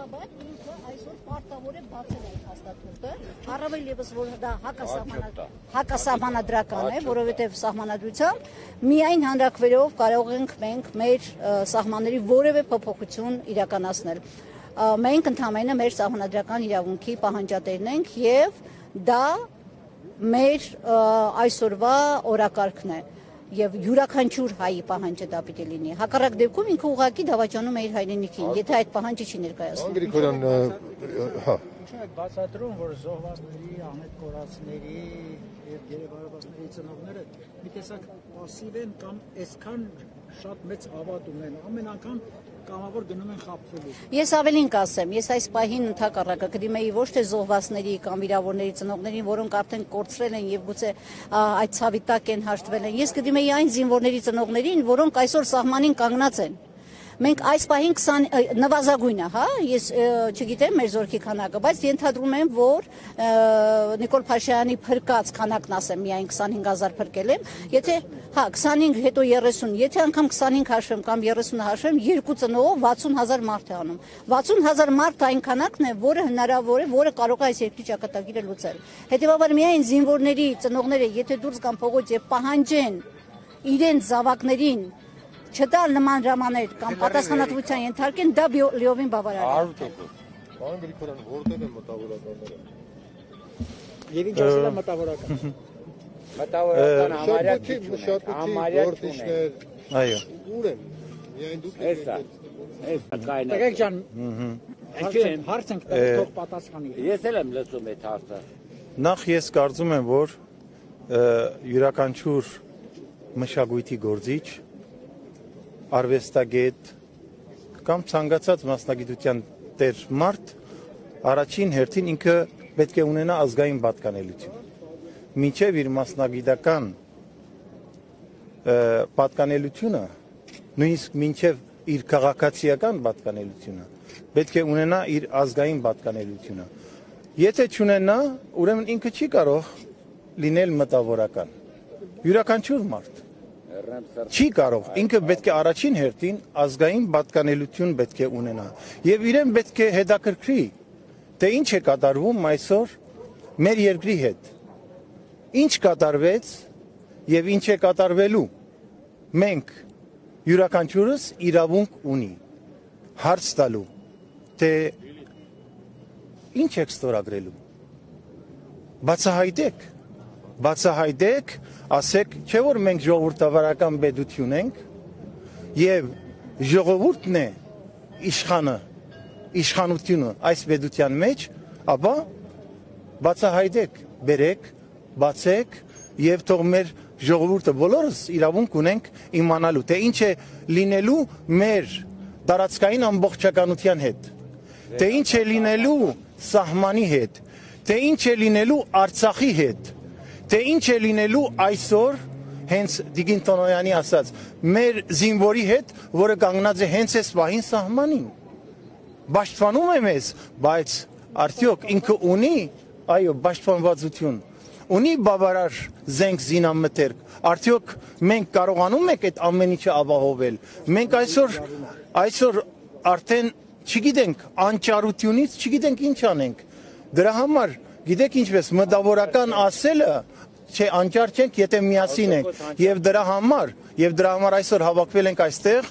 հետևաբար ինքը այսօր պարտավոր է բացել այդ հաստատունը, առավել ևս որ դա հակասահմանադրական է, որովհետև սահմանադրությամբ միայն հանրակրվելով կարող ենք մենք մեր սահմանների որևէ փոփոխություն իրականացնել։ Մենք ընդհանրապես մեր սահմանադրական իրավունքի պահանջատերն ենք եւ դա մեր այսօրվա օրակարգն է եւ յուրաքանչյուր հայի պահանջը դա պիտի լինի։ Հակառակ դեպքում ինքը ուղղակի դավաճանում է իր հայրենիքին, եթե այդ պահանջը չի ներկայացնում։ Գրիգորյան, հա։ Ինչու եք բացատրում, որ զոհվածների, անհետ կորածների եւ գերեվարվածների ծնողները մի տեսակ пассив են կամ այսքան շատ մեծ հավատ ունեն, ամեն անգամ կամավոր գնում են խաբվելու։ Ես ավելին կասեմ, ես այս պահին ընդհակառակը կդիմեի ոչ թե զոհվածների կամ վիրավորների ծնողներին, որոնք արդեն կորցրել են եւ գուցե այդ ցավի տակ են հաշտվել են։ Ես կդիմեի այն զինվորների ծնողներին, որոնք այսօր սահմանին կանգնած են։ Մենք այս պահին 20 նվազագույնը, հա, ես չգիտեմ մեր զորքի քանակը, բայց ենթադրում եմ, որ Նիկոլ Փաշինյանի փրկած քանակն ասեմ, միայն 25000 փրկել եմ, եթե, հա, 25 հետո 30, եթե անգամ 25 հաշվեմ կամ 30 հաշվեմ, երկու ծնողով 60000 մարդ է անում։ 60000 մարդ այն քանակն է, որը հնարավոր է, որը կարող է այս երկրի ճակատագիրը լուծել։ Հետևաբար միայն զինվորների ծնողները, եթե դուրս գան փողոց եւ պահանջեն իրենց զավակներին չտալ նման ժամաներ կամ պատասխանատվության ենթարկեն, դա լիովին բավարար է։ 100%։ Պարոն Գրիգորյան, որտեղ են մտավորականները։ Եվ ինչ ասել է մտավորական։ Մտավորական համարյա գործիչներ։ Այո։ Ուր են։ Միայն դուք եք։ Տղեկ ջան, հարց ենք տվել, թող պատասխանի։ Ես էլ եմ լսում այդ հարցը։ Նախ ես կարծում եմ, որ յուրաքանչյուր մշակույթի գործիչ, արվեստագետ կամ ցանկացած մասնագիտության տեր մարդ առաջին հերթին ինքը պետք է ունենա ազգային պատկանելություն։ Մինչև իր մասնագիտական պատկանելությունը, նույնիսկ մինչև իր քաղաքացիական պատկանելությունը, պետք է ունենա իր ազգային պատկանելությունը։ Եթե չունենա, ուրեմն ինքը չի կարող լինել մտավորական։ Յուրաքանչյուր մարդ չի կարող, ինքը պետք է առաջին հերթին ազգային պատկանելություն պետք է ունենա եւ իրեն պետք է հետաքրքրի, թե ինչ է կատարվում այսօր մեր երկրի հետ, ինչ կատարվեց եւ ինչ է կատարվելու։ Մենք յուրաքանչյուրս իրավունք ունի հարց տալու, թե ինչ եք ստորագրելու։ Բացահայտեք, ասեք, չէ որ մենք ժողովրդավարական պետություն ենք եւ ժողովուրդն է իշխանությունը այս պետության մեջ, ապա բացահայտեք, բերեք, բացեք եւ թող մեր ժողովուրդը բոլորս իրավունք ունենք իմանալու, թե ինչ է լինելու մեր տարածքային ամբողջականության հետ, թե ինչ է լինելու սահմանի հետ, թե ինչ է լինելու Արցախի հետ, թե ինչ է լինելու այսօր հենց Տիկին Տոնոյանի ասած մեր զինվորի հետ, որը կանգնած է հենց այս պահին սահմանին։ Պաշտպանում է մեզ, բայց արդյոք ինքը ունի, այո, պաշտպանվածություն, ունի բավարար զենք զինամթերք, արդյոք մենք կարողանում ենք այդ ամեն ինչը ապահովել։ Մենք այսօր արդեն չգիտենք անճարությունից, չգիտենք ինչ անենք։ Դրա համար գիտեք ինչպես մտավորական ասելը, չէ, անճար չենք, եթե միասին ենք, եւ դրա համար այսօր հավաքվել ենք այստեղ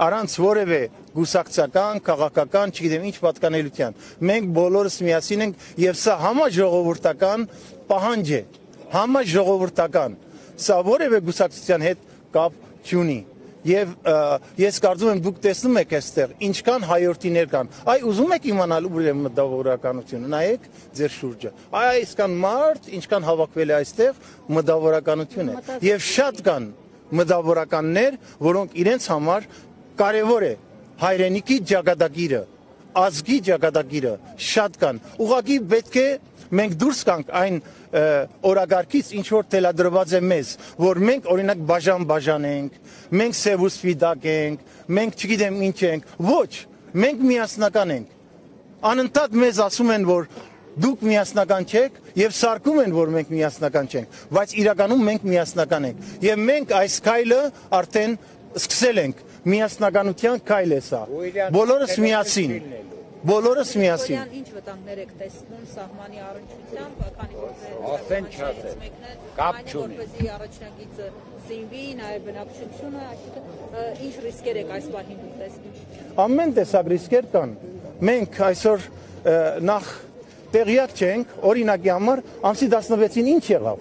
առանց որևէ գուսակցական, քաղաքական, չգիտեմ ինչ պատկանելության։ Մենք բոլորս միասին ենք եւ սա համաժողովրդական պահանջ է, համաժողովրդական։ Սա որևէ գուսակցության հետ կապ չունի։ Եվ ես կարծում եմ դուք տեսնում եք այստեղ ինչքան հայրենիներ կան։ Այ ուզում եք իմանալ ուր է մտավորականությունը, նայեք ձեր շուրջը։ Այ այսքան մարդ ինչքան հավաքվել է այստեղ մտավորականություն է։ Եվ շատ կան մտավորականներ, որոնք իրենց համար կարևոր է հայրենիքի ճակատագիրը, ազգի ճակատագիրը, շատ կան։ Ուղղակի պետք է մենք դուրս գանք այն օրագարկից, ինչ որ թելադրված է մեզ, որ մենք օրինակ բաժան ենք, մենք սև ու սպիտակ ենք, մենք չգիտեմ ինչ ենք, ոչ, մենք միասնական ենք։ Անընդհատ մեզ ասում են, որ դուք միասնական չեք եւ սարքում են, որ մենք միասնական չենք, բայց իրականում մենք միասնական ենք։ Եվ մենք այս քայլը արդեն սկսել ենք, միասնականության քայլ է սա։ Բոլորս միասին։ բոլորս միասին։ Ինչ վտանգներ եք տեսնում սահմանի առնչությամբ, քանի որ Ասեն չասեն, կապ չունի։ որպեսզի առաջնագիծը զինվի, նաև բնակչությունը, այսինքն ինչ ռիսկեր եք այս պահին դուք տեսնում։ Ամեն տեսակ ռիսկեր կան։ Մենք այսօր նախ տեղյակ չենք, օրինակի համար ամսի 16-ին ինչ եղավ։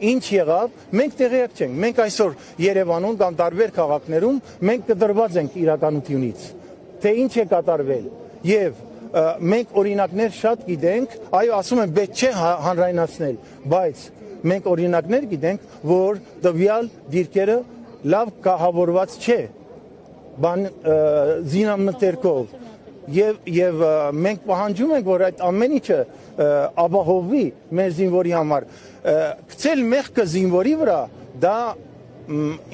Ինչ եղավ, մենք տեղյակ չենք։ Մենք այսօր Երևանում կամ տարբեր քաղաքներում մենք կտրված ենք իրականությունից, թե ինչ է կատարվել։ Եվ մենք օրինակներ շատ գիտենք, այո, ասում են պետք չէ հանրայնացնել, բայց մենք օրինակներ գիտենք, որ տվյալ դիրքերը լավ կահավորված չէ զինամթերքով եւ մենք պահանջում ենք, որ այդ ամեն ինչը ապահովվի մեր զինվորի համար։ Գցել մեղքը զինվորի վրա, դա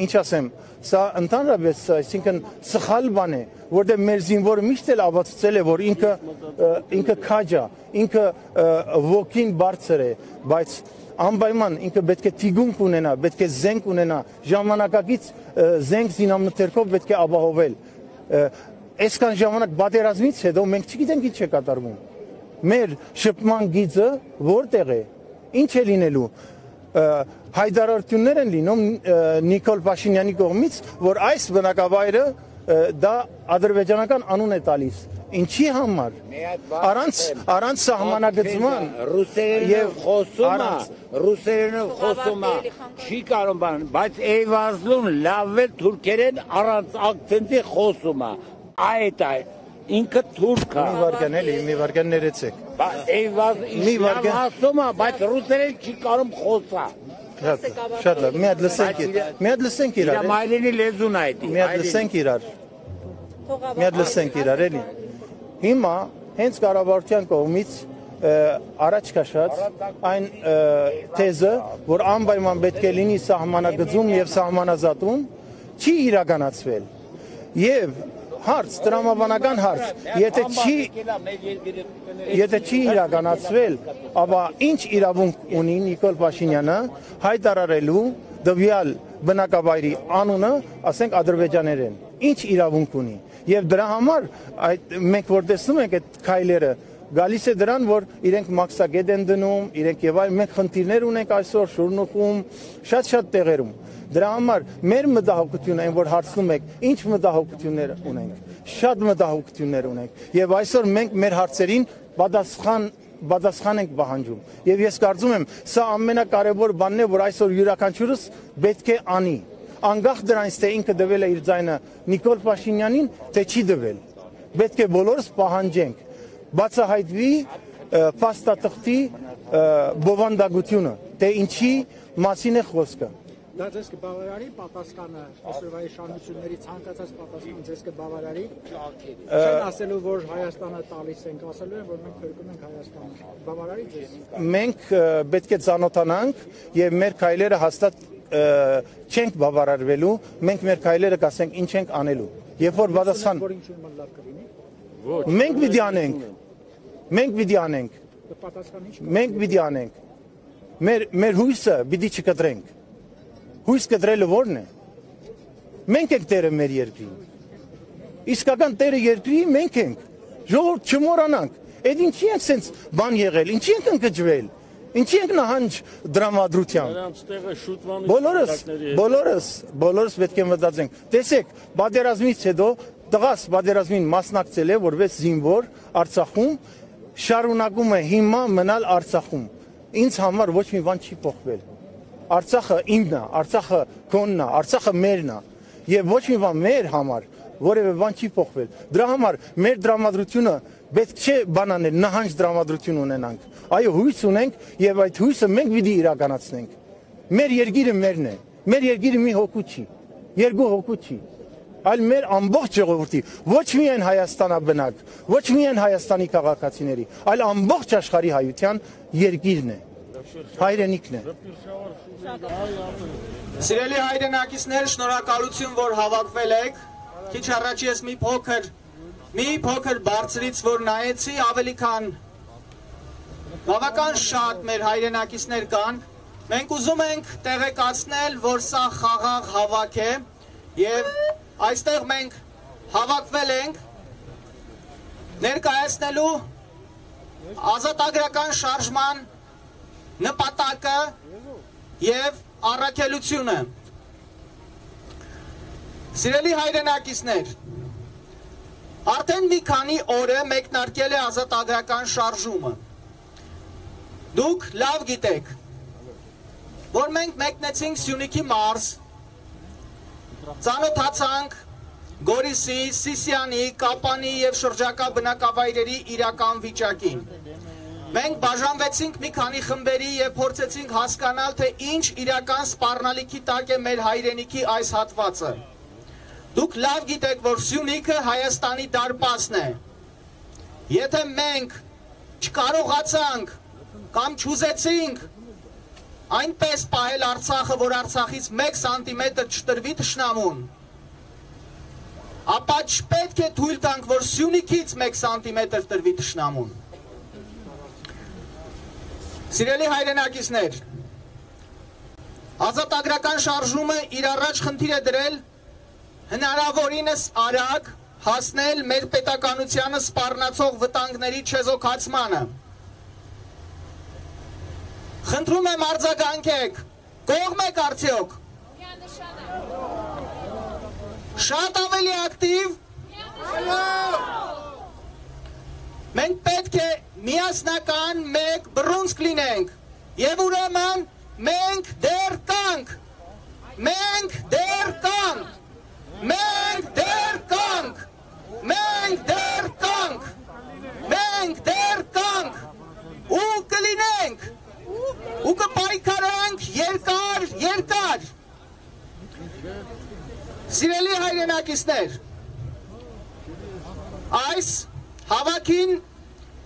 ինչ ասեմ, սա ընդհանրապես, այսինքն սխալ բան է, որտեղ մեր զինվորը միշտ էլ ապացուցել է, որ ինքը քաջ է, ինքը ոգին բարձր է, բայց անպայման ինքը պետք է թիգունք ունենա, պետք է զենք ունենա, ժամանակակից զենք զինամթերքով պետք է ապահովել։ Այսքան ժամանակ պատերազմից հետո մենք չգիտենք ինչ է կատարվում։ Մեր շփման գիծը որտեղ է, ինչ է լինելու։ Հայտարարություններ են լինում Նիկոլ Փաշինյանի կողմից, որ այս բնակավայրը դա ադրբեջանական անուն է տալիս։ Ինչի համար։ Առանց սահմանագծման ռուսերենով խոսումը չի կարող բան, բայց Էյվազլուն լավ է թուրքերեն առանց ակցենտի խոսումը։ Այդ ինքը թուրք է։ Մի վարկան ներեցեք։ Էյվազլուն ասում է, բայց ռուսերեն չի կարող խոսա։ Շատ լավ, մի հատ լսենք իրար։ Իր մայրենի լեզուն է այդ։ Մի հատ լսենք իրար, էլի։ Հիմա հենց կառավարության կողմից առաջ քաշած այն թեզը, որ անպայման պետք է լինի սահմանագծում եւ սահմանազատում, չի իրականացվել։ Եվ հարց, տրամաբանական հարց, եթե չի իրականացվել, ապա ինչ իրավունք ունի Նիկոլ Փաշինյանը հայտարարելու տվյալ բնակավայրի անունը, ասենք ադրբեջաներեն, ինչ իրավունք ունի։ Եվ դրա համար մենք որ տեսնում ենք այդ քայլերը, գալիս է դրան, որ իրենք մաքսագետ են դնում, իրենք եւ այլ, մենք խնդիրներ ունենք այսօր Շուրնուխում, շատ տեղերում։ Դրա համար մեր մտահոգությունը այն որ հարցնում եք, ինչ մտահոգություններ ունենք, շատ մտահոգություններ ունենք, եւ այսօր մենք մեր հարցերին պատասխան ենք պահանջում։ Եվ ես կարծում եմ, սա ամենակարևոր բանն է, որ այսօր յուրաքանչյուրս պետք է անի։ Անկախ դրանից, թե ինքը դվել է իր ձայնը Նիկոլ Փաշինյանին, թե չի դվել։ Պետք է բոլորս պահանջենք, բացահայտվի փաստաթղթի բովանդակությունը, թե ինչի մասին է խոսքը։ Դա ձեզ կբավարարի պատասխանը, այսօրվա իշխանությունների ցանկացած պատասխան ձեզ կբավարարի։ Չեն ասելու, որ Հայաստանը տալիս ենք, ասելու են, որ մենք փրկում ենք Հայաստանը։ Բավարարի ձեզ։ Մենք պետք է ծանոթանանք եւ մեր քայլերը հաստատ չենք բավարարվելու, մենք մեր քայլերը կասենք ինչ ենք անելու։ Երբ որ պատասխան մենք պիտի անենք։ Մենք պիտի անենք։ Մեր հույսը պիտի չկտրենք։ Հույս կտրելը ո՞րն է։ Մենք ենք տերը մեր երկրի։ Իսկական տերը երկրի մենք ենք։ Ժողովուրդ չմոռանանք։ Այդ ինչի ենք սենց բան եղել, ինչի ենք ընկճվել, ինչի ենք նահանջ դրամատրության։ Բոլորս պետք է մտածենք։ Տեսեք, պատերազմից հետո տղաս պատերազմին մասնակցել է որպես զինվոր Արցախում, շարունակում է հիմա մնալ Արցախում։ Ինձ համար ոչ մի բան չի փոխվել։ Արցախը ինքն է, Արցախը քոնն է, Արցախը մերն է, եւ ոչ մի բան մեր համար որևէ բան չի փոխվել։ Դրա համար մեր դրամատրությունը պետք չէ բանանել, նահանջ դրամատրություն ունենանք։ Այո, հույս ունենք եւ այդ հույսը մենք պիտի իրականացնենք։ Մեր երկիրը մերն է։ Մեր երկիրը մի հոգու չի, երկու հոգու չի, այլ մեր ամբողջ ժողովրդի, ոչ միայն Հայաստանաբնակ, ոչ միայն Հայաստանի քաղաքացիների, այլ ամբողջ աշխարհի հայության երկիրն է, հայրենիքն է։ Սիրելի հայրենակիցներ, շնորհակալություն, որ հավաքվել եք։ Քիչ առաջ ես մի փոքր բարձրից որ նայեցի, ավելի քան բավական շատ մեր հայրենակիցներ կան։ Մենք ուզում ենք տեղեկացնել, որ սա խաղաղ հավաք է եւ այստեղ մենք հավաքվել ենք ներկայացնելու ազատագրական շարժման նպատակը եւ առաքելությունը։ Սիրելի հայրենակիցներ, արդեն մի քանի օր է մեկնարկել է ազատագրական շարժումը։ Դուք լավ գիտեք, որ մենք մեկնեցինք Սյունիքի մարզ, ծանոթացանք Գորիսի, Սիսիանի, Կապանի եւ շրջակա բնակավայրերի իրական վիճակին։ Մենք բաժանվեցինք մի քանի խմբերի եւ փորձեցինք հասկանալ, թե ինչ իրական սպառնալիքի տակ է մեր հայրենիքի այս հատվածը։ Դուք լավ գիտեք, որ Սյունիքը Հայաստանի դարպասն է։ Եթե մենք չկարողացանք կամ չուզեցինք այնպես պահել Արցախը, որ Արցախից 1 սանտիմետր չտրվի թշնամուն, ապա չպետք է թույլ տանք, որ Սյունիքից 1 սանտիմետր տրվի թշնամուն։ Սիրելի հայրենակիցներ, ազատագրական շարժումը իր առաջ խնդիր է դրել հնարավորինս արագ հասնել մեր պետականությանը սպառնացող վտանգների չեզոքացմանը։ Խնդրում եմ արձագանքեք, կողմ եք արդյոք։ Շատ ավելի ակտիվ։ Մենք պետք է միասնական մեկ բռունցք լինենք եւ ուրեմն մենք դեռ կանք։ Մենք դեռ կանք։ Մենք դեռ կանք։ Մենք դեռ կանք։ Մենք դեռ կանք։ Ու կլինենք։ Ու կպայքարենք երկար։ Սիրելի հայրենակիցներ, այս հավաքին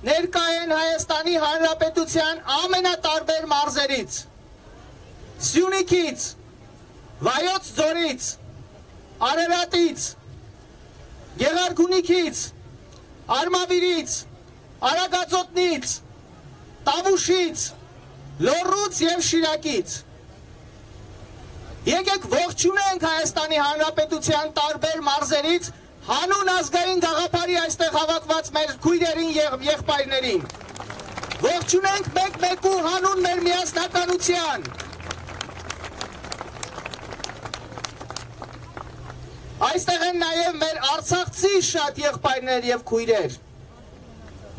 ներկա են Հայաստանի Հանրապետության ամենատարբեր մարզերից, Սյունիքից, Վայոց ձորից, Արարատից, Գեղարքունիքից, Արմավիրից, Արագածոտնից, Տավուշից, Լոռուց եւ Շիրակից։ Եկեք ողջունենք Հայաստանի Հանրապետության տարբեր մարզերից հանուն ազգային գաղափարի այստեղ հավաքված մեր քույրերին եւ եղբայրներին։ Ողջունենք մեկ-մեկու հանուն մեր միասնականության։ Այստեղ են նաեւ մեր արցախցի շատ եղբայրներ եւ քույրեր։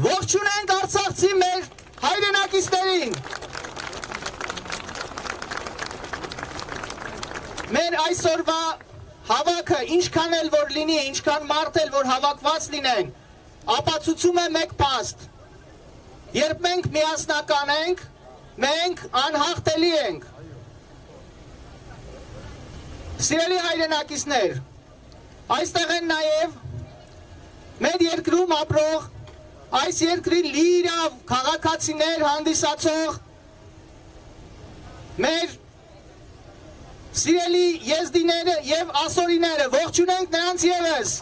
Ողջունենք արցախցի մեր հայրենակիցներին։ Մեր այսօրվա հավաքը ինչքան էլ որ լինի, ինչքան մարդ էլ որ հավաքված լինեն, ապացուցում է մեկ փաստ։ Երբ մենք միասնական ենք, մենք անհաղթելի ենք։ Սիրելի հայրենակիցներ, այստեղ են նաև մեր երկրում ապրող, այս երկրի լիիրավ քաղաքացիներ հանդիսացող մեր սիրելի եզդիները եւ ասորիները, ողջունենք նրանց եւս։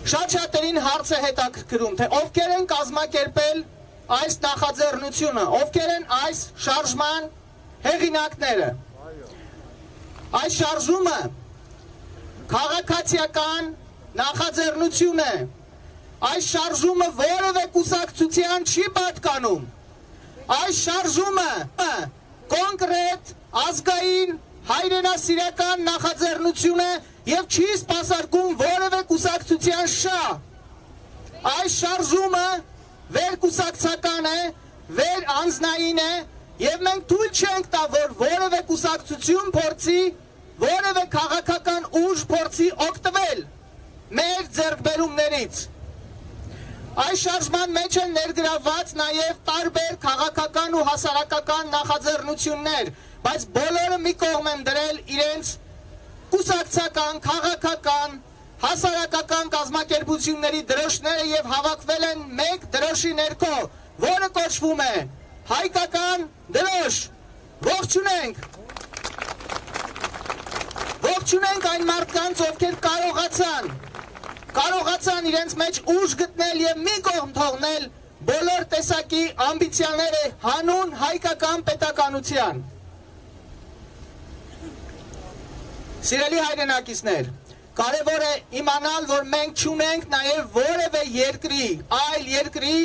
Շատ-շատերին հարց է հետաքրքրում, թե ովքեր են կազմակերպել այս նախաձեռնությունը, ովքեր են այս շարժման հեղինակները։ Այս շարժումը քաղաքացիական նախաձեռնություն է։ Այս շարժումը որևէ կուսակցության չի պատկանում։ Այս շարժումը կոնկրետ ազգային հայրենասիրական նախաձեռնություն է եւ չի սպասարկում որևէ կուսակցության շահ։ Այս շարժումը վերկուսակցական է, վերանձնային է եւ մենք թույլ չենք տա, որ որևէ կուսակցություն փորձի, որևէ քաղաքական ուժ փորձի օգտվել մեր ձեռքբերումներից։ Այս շարժման մեջ են ներգրավված նաև տարբեր քաղաքական ու հասարակական նախաձեռնություններ, բայց բոլորը մի կողմ են դրել իրենց կուսակցական, քաղաքական, հասարակական կազմակերպությունների դրոշները եւ հավաքվել են մեկ դրոշի ներքո, որը կոչվում է հայկական դրոշ։ Ողջունենք։ Ողջունենք այն մարդկանց, ովքեր կարողացան իրենց մեջ ուժ գտնել եւ մի կողմ թողնել բոլոր տեսակի ամբիցիաները հանուն հայկական պետականության։ Սիրելի հայրենակիցներ, կարևոր է իմանալ, որ մենք չունենք նաև որևէ երկրի, այլ երկրի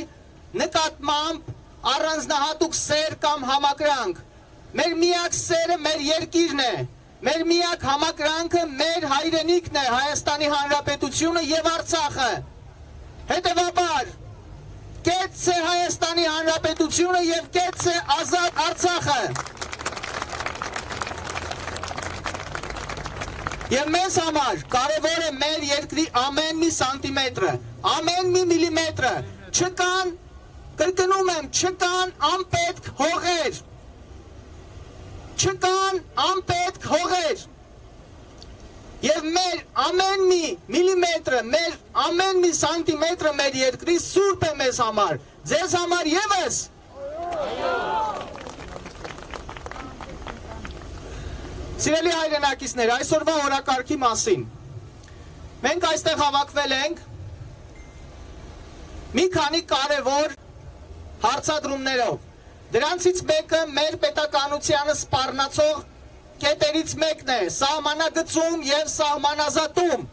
նկատմամբ առանձնահատուկ սեր կամ համակրանք։ Մեր միակ սերը մեր երկիրն է, մեր միակ համակրանքը մեր հայրենիքն է, Հայաստանի Հանրապետությունը եւ Արցախը։ Հետևաբար, կեց է Հայաստանի Հանրապետությունը եւ կեց է ազատ Արցախը։ Եվ մեզ համար կարևոր է մեր երկրի ամեն մի սանտիմետրը, ամեն մի միլիմետրը, չկան, կրկնում եմ, չկան անպետք հողեր, չկան անպետք հողեր, և մեր ամեն մի միլիմետրը, մեր ամեն մի սանտիմետրը մեր երկրի սուրբ է մեզ համար, ձեզ համար ևս։ Սիրելի հայրենակիցներ, այսօրվա օրակարգի մասին։ Մենք այստեղ հավաքվել ենք մի քանի կարևոր հարցադրումներով։ Դրանցից մեկը մեր պետականությանը սպառնացող կետերից մեկն է՝ սահմանագծում և սահմանազատում,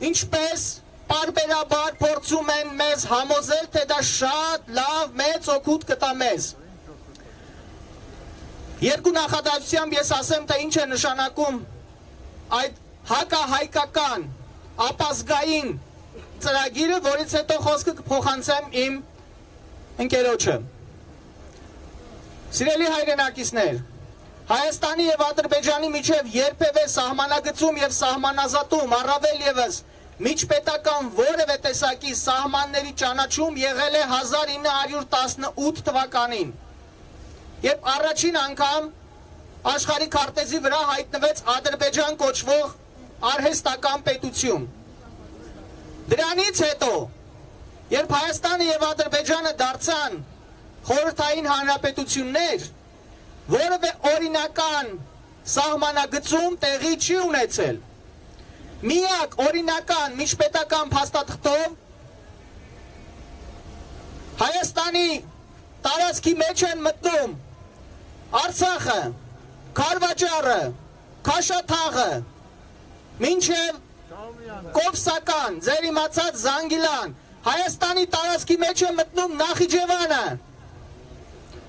ինչպես պարբերաբար փորձում են մեզ համոզել, թե դա շատ լավ մեծ օգուտ կտա մեզ։ Երկու նախադասությամբ ես ասեմ, թե ինչ է նշանակում այդ հակահայկական, ապազգային ծրագիրը, որից հետո խոսքը կփոխանցեմ իմ ընկերոջը։ Սիրելի հայրենակիցներ, Հայաստանի և Ադրբեջանի միջև երբևէ սահմանագծում և սահմանազատում, առավել ևս միջպետական որևէ տեսակի սահմանների ճանաչում եղել է 1918 թվականին, երբ առաջին անգամ աշխարհի քարտեզի վրա հայտնվեց Ադրբեջան կոչվող արհեստական պետություն։ Դրանից հետո, երբ Հայաստանը և Ադրբեջանը դարձան խորհրդային հանրապետություններ, որևէ օրինական սահմանագծում տեղի չի ունեցել։ Միակ օրինական միջպետական փաստաթղթով Հայաստանի տարածքի մեջ են մտնում Արցախը, Քարվաճառը, Քաշաթաղը, մինչև Կովսական, ձեր իմացած Զանգիլան, Հայաստանի տարածքի մեջ է մտնում Նախիջևանը,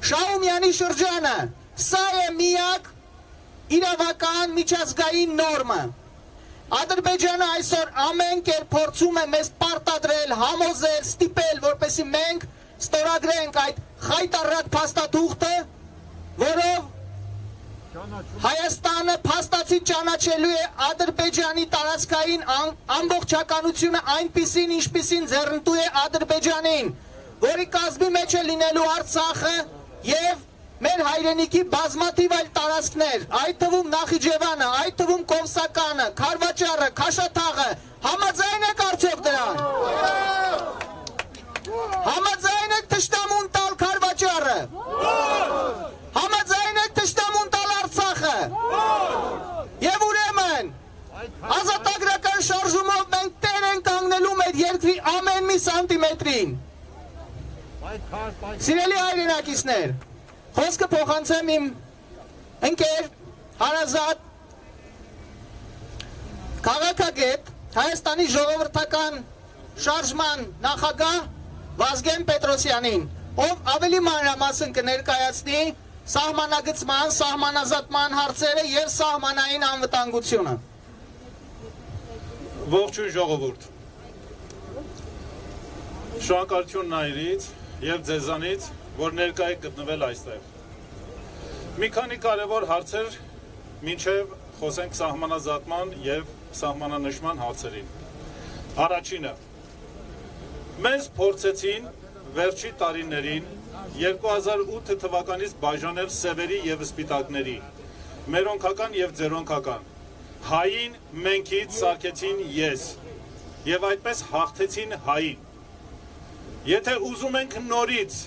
Շահումյանի շրջանը, սա է միակ իրավական միջազգային նորմը։ Ադրբեջանը այսօր ամեն կերպ փորձում է մեզ պարտադրել, համոզել, ստիպել, որպեսզի մենք ստորագրենք այդ խայտառակ փաստաթուղթը, որով Հայաստանը փաստացի ճանաչելու է Ադրբեջանի տարածքային ամբողջականությունը այնպիսին, ինչպիսին ձեռնտու է Ադրբեջանին, որի կազմի մեջ է լինելու Արցախը և մեր հայրենիքի բազմաթիվ այլ տարածքներ, այդ թվում Նախիջևանը, այդ թվում Կովսականը, Քարվաճառը, Քաշաթաղը, համաձայն եք արդյոք դրան։ Համաձայն եք թշնամուն տալ Քարվաճառը։ Համաձայն եք թշնամուն տալ Արցախը։ Եվ ուրեմն ազատագրական շարժումով մենք տեր ենք կանգնելու մեր երկրի ամեն մի սանտիմետրին։ Սիրելի հայրենակիցներ, խոսքը փոխանցեմ իմ ընկեր, հարազատ, քաղաքագետ, Հայաստանի ժողովրդական շարժման նախագահ Վազգեն Պետրոսյանին, ով ավելի մանրամասն կներկայացնի սահմանագծման, սահմանազատման հարցերը և սահմանային անվտանգությունը։ Ողջույն ժողովուրդ։ Շնորհակալություն Նայիրից և ձեզանից, որ ներկա եք գտնվել այստեղ։ Մի քանի կարևոր հարցեր մինչև խոսենք սահմանազատման և սահմանանշման հարցերին։ Առաջինը, մեզ փորձեցին վերջի տարիներին 2008 թվականից բաժանել սևերի և սպիտակների, մերոնքական և ձերոնքական, հային մենքից սարքեցին ես և այդպես հաղթեցին հային։ Եթե ուզում ենք նորից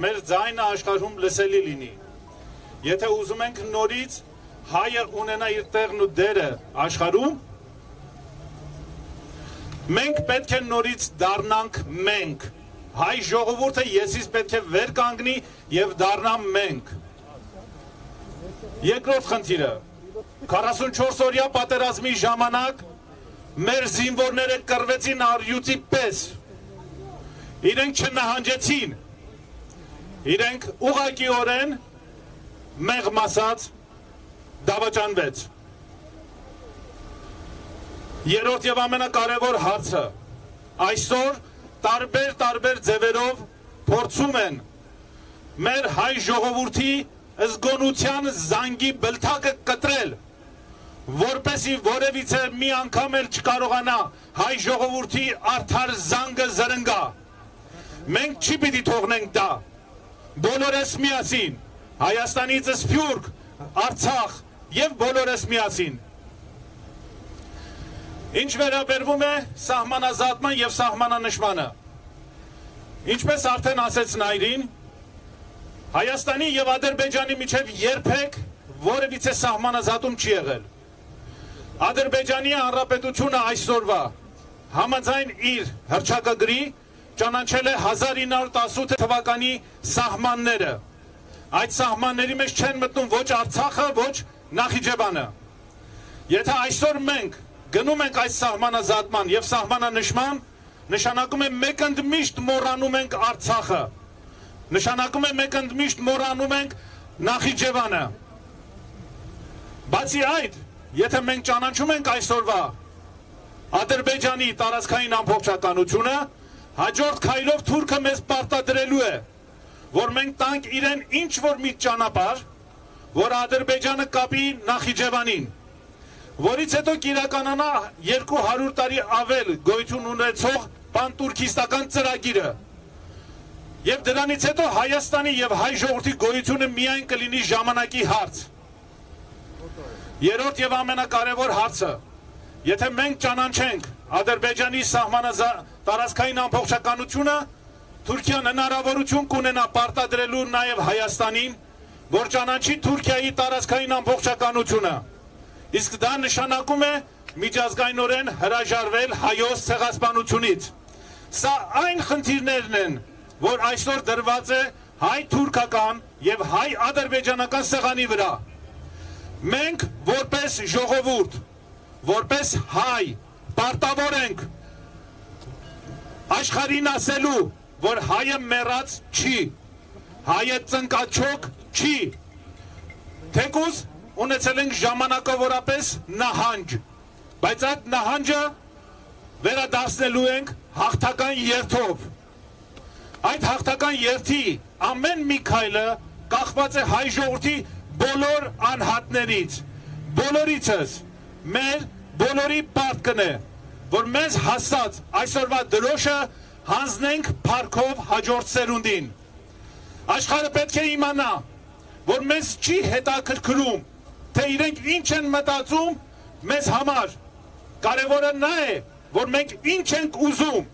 մեր ձայնը աշխարհում լսելի լինի, եթե ուզում ենք նորից հայը ունենա իր տեղն ու դերը աշխարհում, մենք պետք է նորից դառնանք մենք, հայ ժողովուրդը եսից պետք է վեր կանգնի և դառնամ մենք։ Երկրորդ խնդիրը, 44-օրյա պատերազմի ժամանակ մեր զինվորները կռվեցին առյուծի պես, իրենք չնահանջեցին, իրենք ուղղակիորեն մեղմ ասած դավաճանվեց։ Երրորդ եւ ամենակարևոր հարցը, այսօր տարբեր ձևերով փորձում են մեր հայ ժողովրդի զգոնության զանգի բլթակը կտրել, որպեսի որևիցե մի անգամ էլ չկարողանա հայ ժողովրդի արդար զանգը զրնգա։ Մենք չի պիտի թողնենք դա, բոլորս միասին, Հայաստանից Սփյուռք, Արցախ եւ բոլորս միասին։ Ինչ վերաբերվում է սահմանազատման եւ սահմանանշմանը, ինչպես արդեն ասեց Նայրին, Հայաստանի եւ Ադրբեջանի միջև երբեք որևիցե սահմանազատում չի եղել։ Ադրբեջանի Հանրապետությունը այսօրվա համաձայն իր հռչակագրի ճանաչել է 1918 թվականի սահմանները։ Այդ սահմանների մեջ չեն մտնում ոչ Արցախը, ոչ Նախիջևանը։ Եթե այսօր մենք գնում ենք այս սահմանազատման եւ սահմանանշման, նշանակում է մեկ ընդմիշտ մոռանում ենք Արցախը, նշանակում է մեկ ընդմիշտ մոռանում ենք Նախիջևանը։ Բացի այդ, եթե մենք ճանաչում ենք այսօրվա Ադրբեջանի տարածքային ամբողջականությունը, հաջորդ քայլով Թուրքը մեզ պարտադրելու է, որ մենք տանք իրեն ինչ որ մի ճանապարհ, որ Ադրբեջանը կապի Նախիջևանին, որից հետո կիրականանա 200 տարի ավել գոյություն ունեցող պանտուրքիստական ծրագիրը։ Եվ դրանից հետո Հայաստանի եւ հայ ժողովրդի գոյությունը միայն կլինի ժամանակի հարց։ Երրորդ եւ ամենակարևոր հարցը, եթե մենք ճանաչենք Ադրբեջանի տարածքային ամբողջականությունը, Թուրքիան հնարավորություն կունենա պարտադրելու նաեւ Հայաստանին, որ ճանաչի Թուրքիայի տարածքային ամբողջականությունը։ Իսկ դա նշանակում է միջազգայինորեն հրաժարվել հայոց ցեղասպանությունից։ Սա այն խնդիրներն են, որ այսօր դրված է հայ-թուրքական եւ հայ-ադրբեջանական սեղանի վրա։ Մենք որպես ժողովուրդ, որպես հայ, պարտավոր ենք աշխարհին ասելու, որ հայը մեռած չի, հայը ծնկաչոք չի, թեկուզ ունեցել ենք ժամանակավորապես նահանջ, բայց այդ նահանջը վերադարձնելու ենք հաղթական երթով։ Այդ հաղթական երթի ամեն մի քայլը կախված է հայ ժողովրդի բոլոր անհատներից, բոլորիցս, մեր բոլորի պարտքն է, որ մեզ հասած այսօրվա դրոշը հանձնենք փառքով հաջորդ սերունդին։ Աշխարհը պետք է իմանա, որ մեզ չի հետաքրքրում, թե իրենք ինչ են մտածում մեզ համար։ Կարևորը նա է, որ մենք ինչ ենք ուզում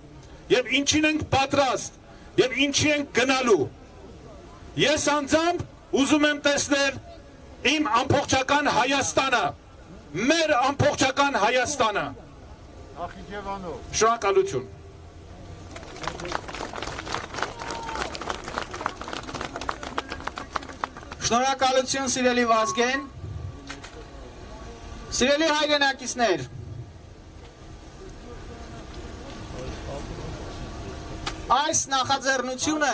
եւ ինչին ենք պատրաստ եւ ինչի ենք գնալու։ Ես անձամբ ուզում եմ տեսնել իմ ամբողջական Հայաստանը, մեր ամբողջական Հայաստանը։ Նախիջևանով։ Շնորհակալություն։ Շնորհակալություն սիրելի Վազգեն։ Սիրելի հայրենակիցներ, այս նախաձեռնությունը,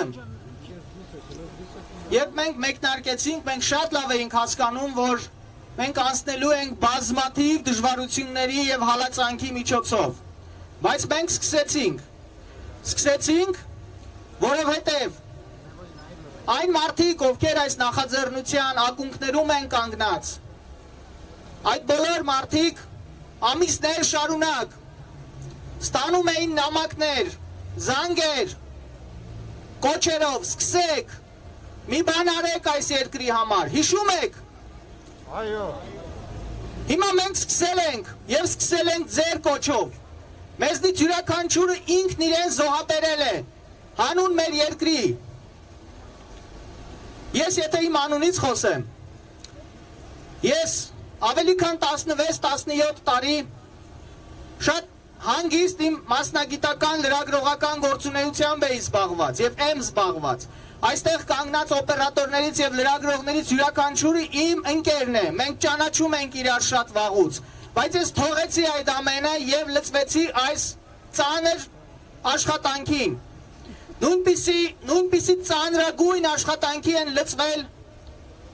երբ մենք մեկնարկեցինք, մենք շատ լավ էինք հասկանում, որ մենք անցնելու ենք բազմաթիվ դժվարությունների եւ հալածանքի միջոցով, բայց մենք սկսեցինք, որովհետեւ այն մարդիկ, ովքեր այս նախաձեռնության ակունքներում են կանգնած, այդ բոլոր մարդիկ ամիսներ շարունակ ստանում էին նամակներ, զանգեր, կոչերով, սկսեք, մի բան արեք այս երկրի համար, հիշում եք։ Այո։ Հիմա մենք սկսել ենք եւ սկսել ենք ձեր կոչով։ Մեզնից յուրաքանչյուրը ինքն իրեն զոհաբերել է հանուն մեր երկրի։ Ես եթե իմ անունից խոսեմ, ես ավելի քան 16-17 տարի շատ հանգիստ իմ մասնագիտական լրագրողական գործունեությամբ էի զբաղված եւ եմ զբաղված, այստեղ կանգնած օպերատորներից եւ լրագրողներից յուրաքանչյուրը իմ ընկերն է, մենք ճանաչում ենք իրար շատ վաղուց, բայց ես թողեցի այդ ամենը եւ լծվեցի այս ծանր աշխատանքին։ Նույնպիսի ծանրագույն աշխատանքի են լծվել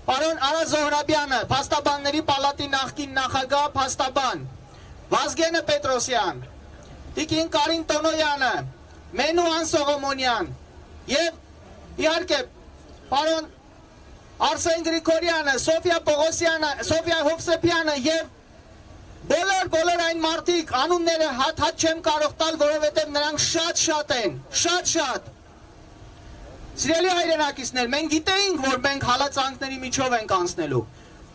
պարոն Արա Զոհրաբյանը, փաստաբանների պալատի նախկին նախագահ, փաստաբան, Վազգենը Պետրոսյան, Տիկին Կարին Տոնոյանը, Մենուան Սողոմոնյան եւ իհարկե պարոն Արսեն Գրիգորյանը, Սոֆիա Հովսեփյանը եւ բոլոր այն մարդիկ անունները հատ չեմ կարող տալ, որովհետև նրանք շատ են, շատ։ Սիրելի հայրենակիցներ, մենք գիտեինք, որ մենք հալածանքների միջով ենք անցնելու։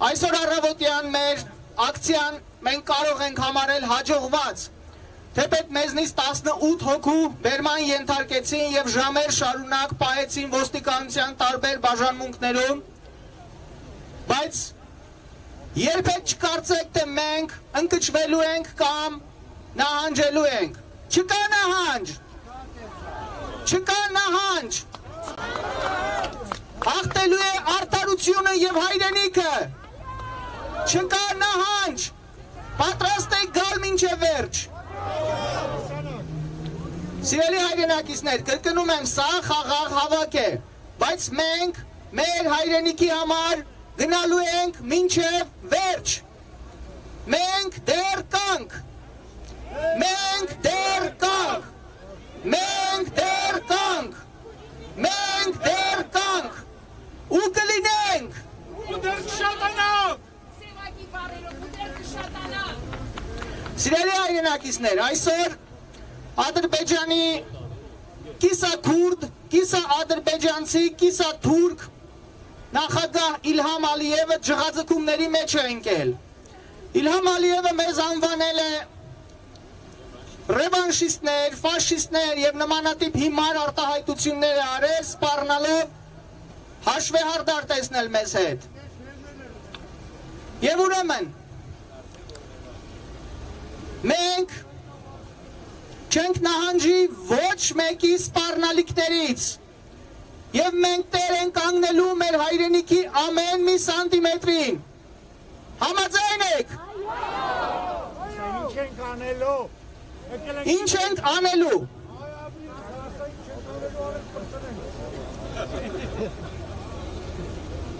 Այսօր առավոտյան մեր ակցիան մենք կարող ենք համարել հաջողված, թեպետ մեզնից 18 հոգու բերման ենթարկեցին եւ ժամեր շարունակ պահեցին ոստիկանության տարբեր բաժանմունքներում, բայց երբեք չկարծեք, թե մենք ընկճվելու ենք կամ նահանջելու ենք։ Չկա նահանջ։ Հաղթելու է արդարությունը եւ հայրենիքը։ Չկա նահանջ։ Պատրաստ եք գալ մինչև վերջ։ Սիրելի հայրենակիցներ, կրկնում եմ, սա խաղաղ հավաք է, բայց մենք մեր հայրենիքի համար գնալու ենք մինչև վերջ։ Մենք դեռ կանք։ Մենք դեռ կանք։ Մենք դեռ կանք։ Մենք դեռ կանք։ Ու կլինենք։ Ու դեռ կշատանանք։ Սիրելի հայրենակիցներ, այսօր Ադրբեջանի կիսա քուրդ, կիսա ադրբեջանցի, կիսա թուրք նախագահ Իլհամ Ալիևը ջղաձգումների մեջ է ընկել։ Իլհամ Ալիևը մեզ անվանել է ռևանշիստներ, ֆաշիստներ եւ նմանատիպ հիմար արտահայտություններ է արել, սպառնալով հաշվեհարդար տեսնել մեզ հետ։ Եվ ուրեմն մենք չենք նահանջի ոչ մեկի սպառնալիքներից եւ մենք տեր ենք կանգնելու մեր հայրենիքի ամեն մի սանտիմետրին։ Համաձայն եք։ Ինչ ենք անելու։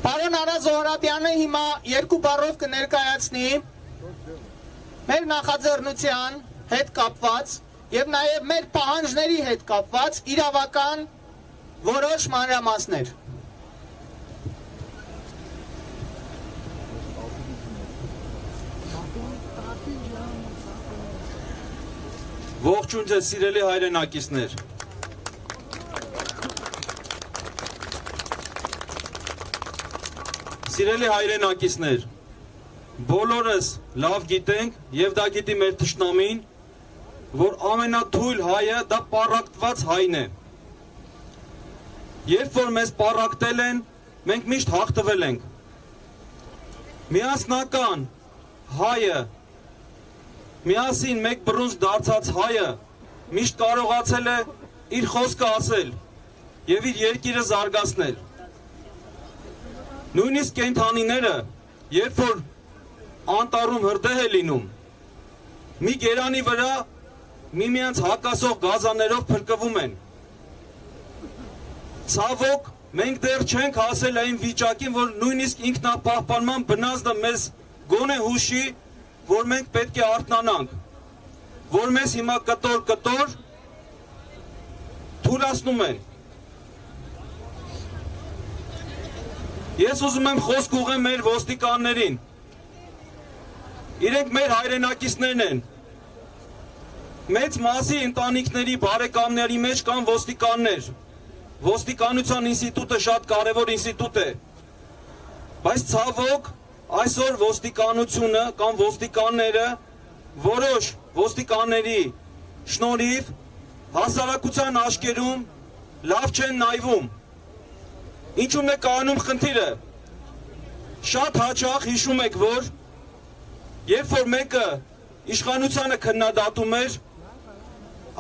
Պարոն Արա Զոհրաբյանը հիմա երկու բառով կներկայացնի մեր նախաձեռնության հետ կապված եւ նաեւ մեր պահանջների հետ կապված իրավական որոշ մանրամասներ։ Ողջույն ձեզ սիրելի հայրենակիցներ։ Սիրելի հայրենակիցներ, բոլորս լավ գիտենք եւ դա գիտի մեր թշնամին, որ ամենաթույլ հայը դա պառակտված հայն է։ Երբ որ մեզ պառակտել են, մենք միշտ հաղթվել ենք։ Միասնական հայը, միասին մեկ բռունց դարձած հայը միշտ կարողացել է իր խոսքը ասել եւ իր երկիրը զարգացնել։ Նույնիսկ կենդանիները, երբ որ անտառում հրդեհ է լինում, մի գերանի վրա միմյանց հակասող գազաններով փրկվում են։ Ցավոք, մենք դեռ չենք հասել այն վիճակին, որ նույնիսկ ինքնապահպանման բնազդը մեզ գոնե հուշի, որ մենք պետք է արթնանանք, որ մեզ հիմա կտոր թուլացնում են։ Ես ուզում եմ խոսք ուղղեմ մեր ոստիկաններին։ Իրենք մեր հայրենակիցներն են։ Մեծ մասի ընտանիքների բարեկամների մեջ կան ոստիկաններ։ Ոստիկանության ինստիտուտը շատ կարևոր ինստիտուտ է։ Բայց ցավոք, այսօր ոստիկանությունը կամ ոստիկանները որոշ ոստիկանների շնորհիվ հասարակության աչքերում լավ չեն նայվում։ Ինչու՞մն է կայանում խնդիրը։ Շատ հաճախ հիշում եք, որ երբ որ մեկը իշխանությանը քննադատում էր,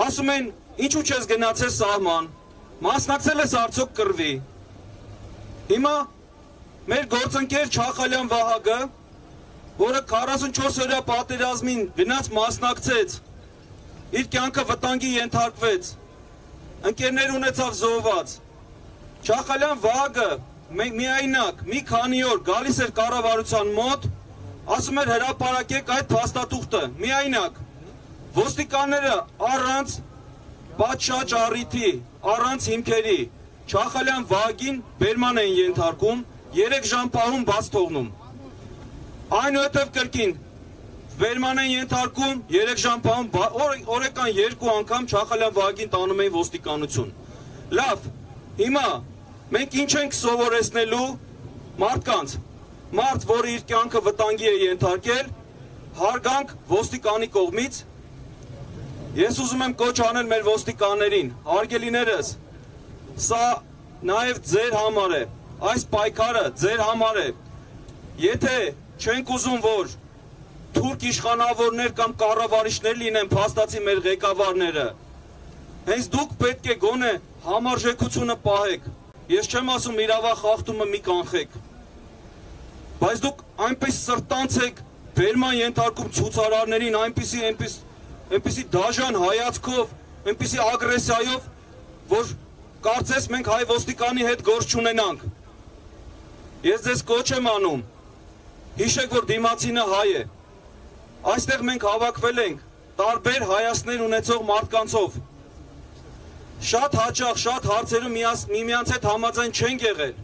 ասում են, ինչու չես գնացել սահման, մասնակցել ես արդյոք կռվի, Հիմա մեր գործընկեր Չախալյան Վահագը, որը 44 օրյա պատերազմին գնաց մասնակցեց, իր կյանքը վտանգի ենթարկվեց, ընկերներ ունեցավ զոհված։ Չախալյան Վահագը միայնակ մի քանի օր գալիս էր կառավարության մոտ, ասում էր հրապարակեք այդ փաստաթուղթը, միայնակ։ Ոստիկանները առանց պատշաճ առիթի, առանց հիմքերի Չախալյան Վահագին բերման էին ենթարկում, 3 ժամ պահում բաց թողնում։ Այնուհետև կրկին բերման են ենթարկում, 3 ժամ պահում, օրական 2 անգամ Չախալյան Վահագին տանում էին ոստիկանություն։ Լավ, հիմա մենք ինչ ենք սովորեցնելու մարդկանց, մարդ, որը իր կյանքը վտանգի է ենթարկել, հարգանք ոստիկանի կողմից։ Ես ուզում եմ կոչ անել մեր ոստիկաններին, հարգելիներս, սա նաև ձեր համար է, այս պայքարը ձեր համար է։ Եթե չենք ուզում, որ թուրք իշխանավորներ կամ կառավարիչներ լինեն փաստացի մեր ղեկավարները, հենց դուք պետք է գոնե համարժեքությունը պահեք։ Ես չեմ ասում իրավախախտումը մի կանխեք, բայց դուք այնպես սրտանց եք բերման ենթարկում ցուցարարներին, այնպիսի դաժան հայացքով, այնպիսի ագրեսիայով, որ կարծես մենք հայ ոստիկանի հետ գործ չունենանք։ Ես ձեզ կոչ եմ անում, հիշեք, որ դիմացինը հայ է։ Այստեղ մենք հավաքվել ենք տարբեր հայացքներ ունեցող մարդկանցով։ Շատ հաճախ, շատ հարցերում միմյանց հետ համաձայն չենք եղել։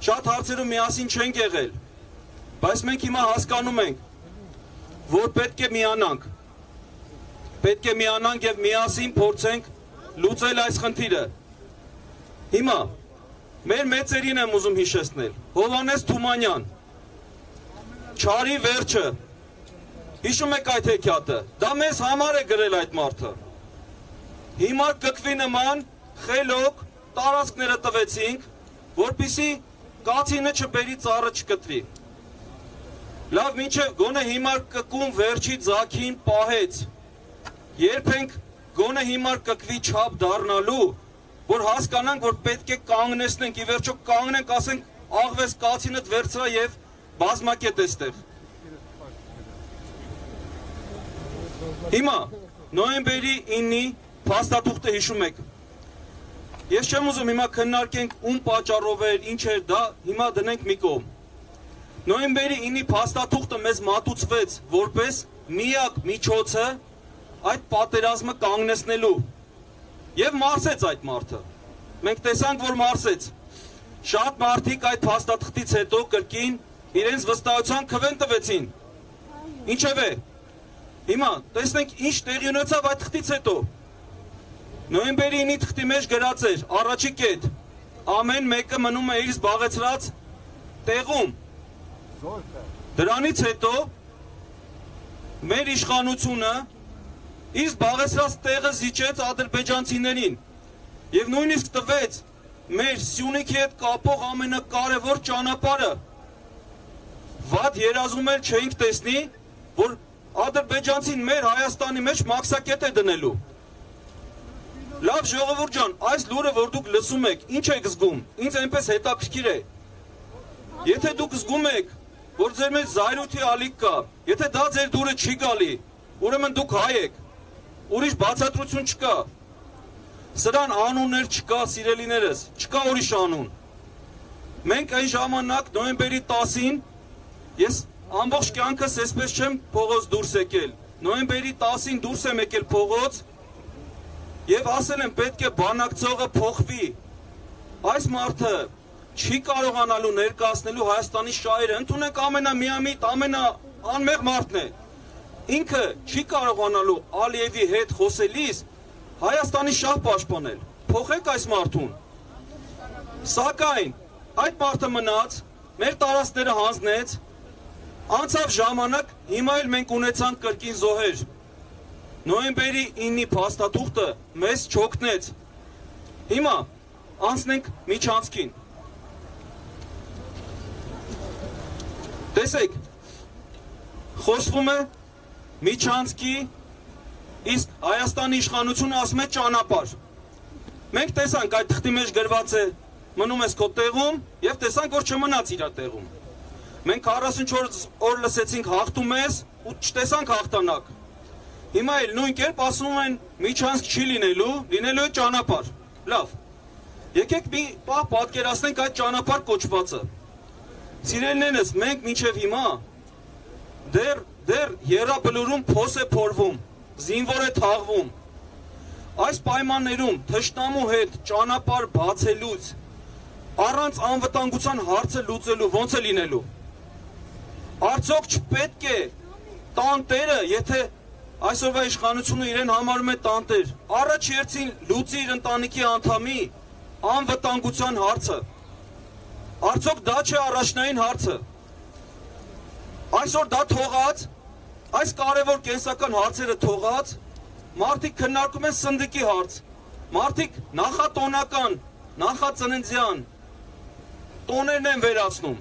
Շատ հարցերում միասին չենք եղել, բայց մենք հիմա հասկանում ենք, որ պետք է միանանք։ Պետք է միանանք և միասին փորձենք լուծել այս խնդիրը։ Հիմա, մեր մեծերին եմ ուզում հիշեցնել, Հովհաննես Թումանյան, Չարի վերջը, հիշում եք այդ հեքիաթը, դա մեզ համար է գրել այդ մարդը։ Հիմա կկվի նման խելոք տարածքները տվեցինք, որպեսզի կացինը չբերի ծառը չկտրի։ Լավ, մինչև գոնե հիմար կկում վերջի ձագին պահեց, երբենք գոնե հիմար կկվի չափ դառնալու, որ հասկանանք, որ պետք է կանգնեցնենք, ի վերջո կանգնենք, ասենք աղվես կացինդ վերցրա և բազմակետ էստեղ։ Հիմա, նոյեմբերի 9-ի փաստաթուղթը հիշում եք։ Ես չեմ ուզում հիմա քննարկենք ում պատճառով էր, ինչ էր դա, հիմա դնենք մի կողմ։ Նոյեմբերի 9-ի փաստաթուղթը մեզ մատուցվեց որպես միակ միջոցը այդ պատերազմը կանգնեցնելու և մարսեց այդ մարդը։ Մենք տեսանք, որ մարսեց։ Շատ մարդիկ այդ փաստաթղթից հետո կրկին իրենց վստահության քվեն տվեցին։ Ինչև է։ Հիմա տեսնենք ինչ տեղի ունեցավ այդ թղթից հետո։ Նոյեմբերի 9-ի թղթի մեջ գրած էր առաջի կետ, ամեն մեկը մնում է իր զբաղեցրած տեղում։ Դրանից հետո մեր իշխանությունը իր զբաղեցրած տեղը զիջեց ադրբեջանցիներին և նույնիսկ տվեց մեր Սյունիքի հետ կապող ամենակարևոր ճանապարհը։ Վատ երազում էլ չէինք տեսնի, որ ադրբեջանցին մեր Հայաստանի մեջ մաքսակետ է դնելու։ Լավ ժողովուրդ ջան, այս լուրը, որ դուք լսում եք, ինչ եք զգում, ինձ այնպես հետաքրքիր է։ Եթե դուք զգում եք, որ ձեր մեջ զայրույթի ալիք կա, եթե դա ձեր դուրը չի գալի, ուրեմն դուք հայ եք, ուրիշ բացատրություն չկա։ Սրան անուններ չկա, սիրելիներս, չկա ուրիշ անուն։ Մենք այն ժամանակ նոյեմբերի 10-ին, ես ամբողջ կյանքս այսպես չեմ փողոց դուրս եկել, նոյեմբերի 10-ին դուրս եմ եկել փողոց և ասել եմ պետք է բանակցողը փոխվի։ Այս մարդը չի կարողանալու ներկայացնելու Հայաստանի շահերը, ընդունենք ամենամիամիտ, ամենաանմեղ մարդն է։ Ինքը չի կարողանալու Ալիևի հետ խոսելիս Հայաստանի շահ պաշտպանել, փոխեք այս մարդուն։ Սակայն այդ մարդը մնաց, մեր տարածքները հանձնեց, անցավ ժամանակ, հիմա էլ մենք ունեցանք կրկին զոհեր։ Նոյեմբերի 9-ի փաստաթուղթը մեզ չօգնեց։ Հիմա անցնենք միջանցքին։ Տեսեք, խոսվում է միջանցքի, իսկ Հայաստանի իշխանությունը ասում է ճանապարհ։ Մենք տեսանք այդ թղթի մեջ գրված է մնում ես քո տեղում եւ տեսանք որ չմնաց իր տեղում։ Մենք 44 օր լսեցինք հաղթում ես ու չտեսանք հաղթանակ։ Հիմա էլ նույն կերպ ասում են միջանցք չի լինելու, լինելու է ճանապարհ։ Լավ։ Եկեք մի պահ պատկերացնենք այդ ճանապարհ կոչվածը։ Սիրելիներս, մենք մինչև հիմա դեռ երրաբլուրում փոս է փորվում, զինվոր է թաղվում։ Այս պայմաններում թշնամու հետ ճանապարհ բացելուց առանց անվտանգության հարցը լուծելու ո՞նց է լինելու։ Արդյոք չպետք է տանտերը, եթե այսօրվա իշխանությունը իրեն համարում է տանտեր, առաջ երցին լուծի իր ընտանիքի անդամի անվտանգության հարցը։ Արդյոք դա չէ առաջնային հարցը։ Այսօր դա թողած, այս կարևոր կենսական հարցերը թողած, մարդիկ քննարկում են սնդիկի հարց, մարդիկ նախատոնական, նախածննդյան տոներն են վերացնում։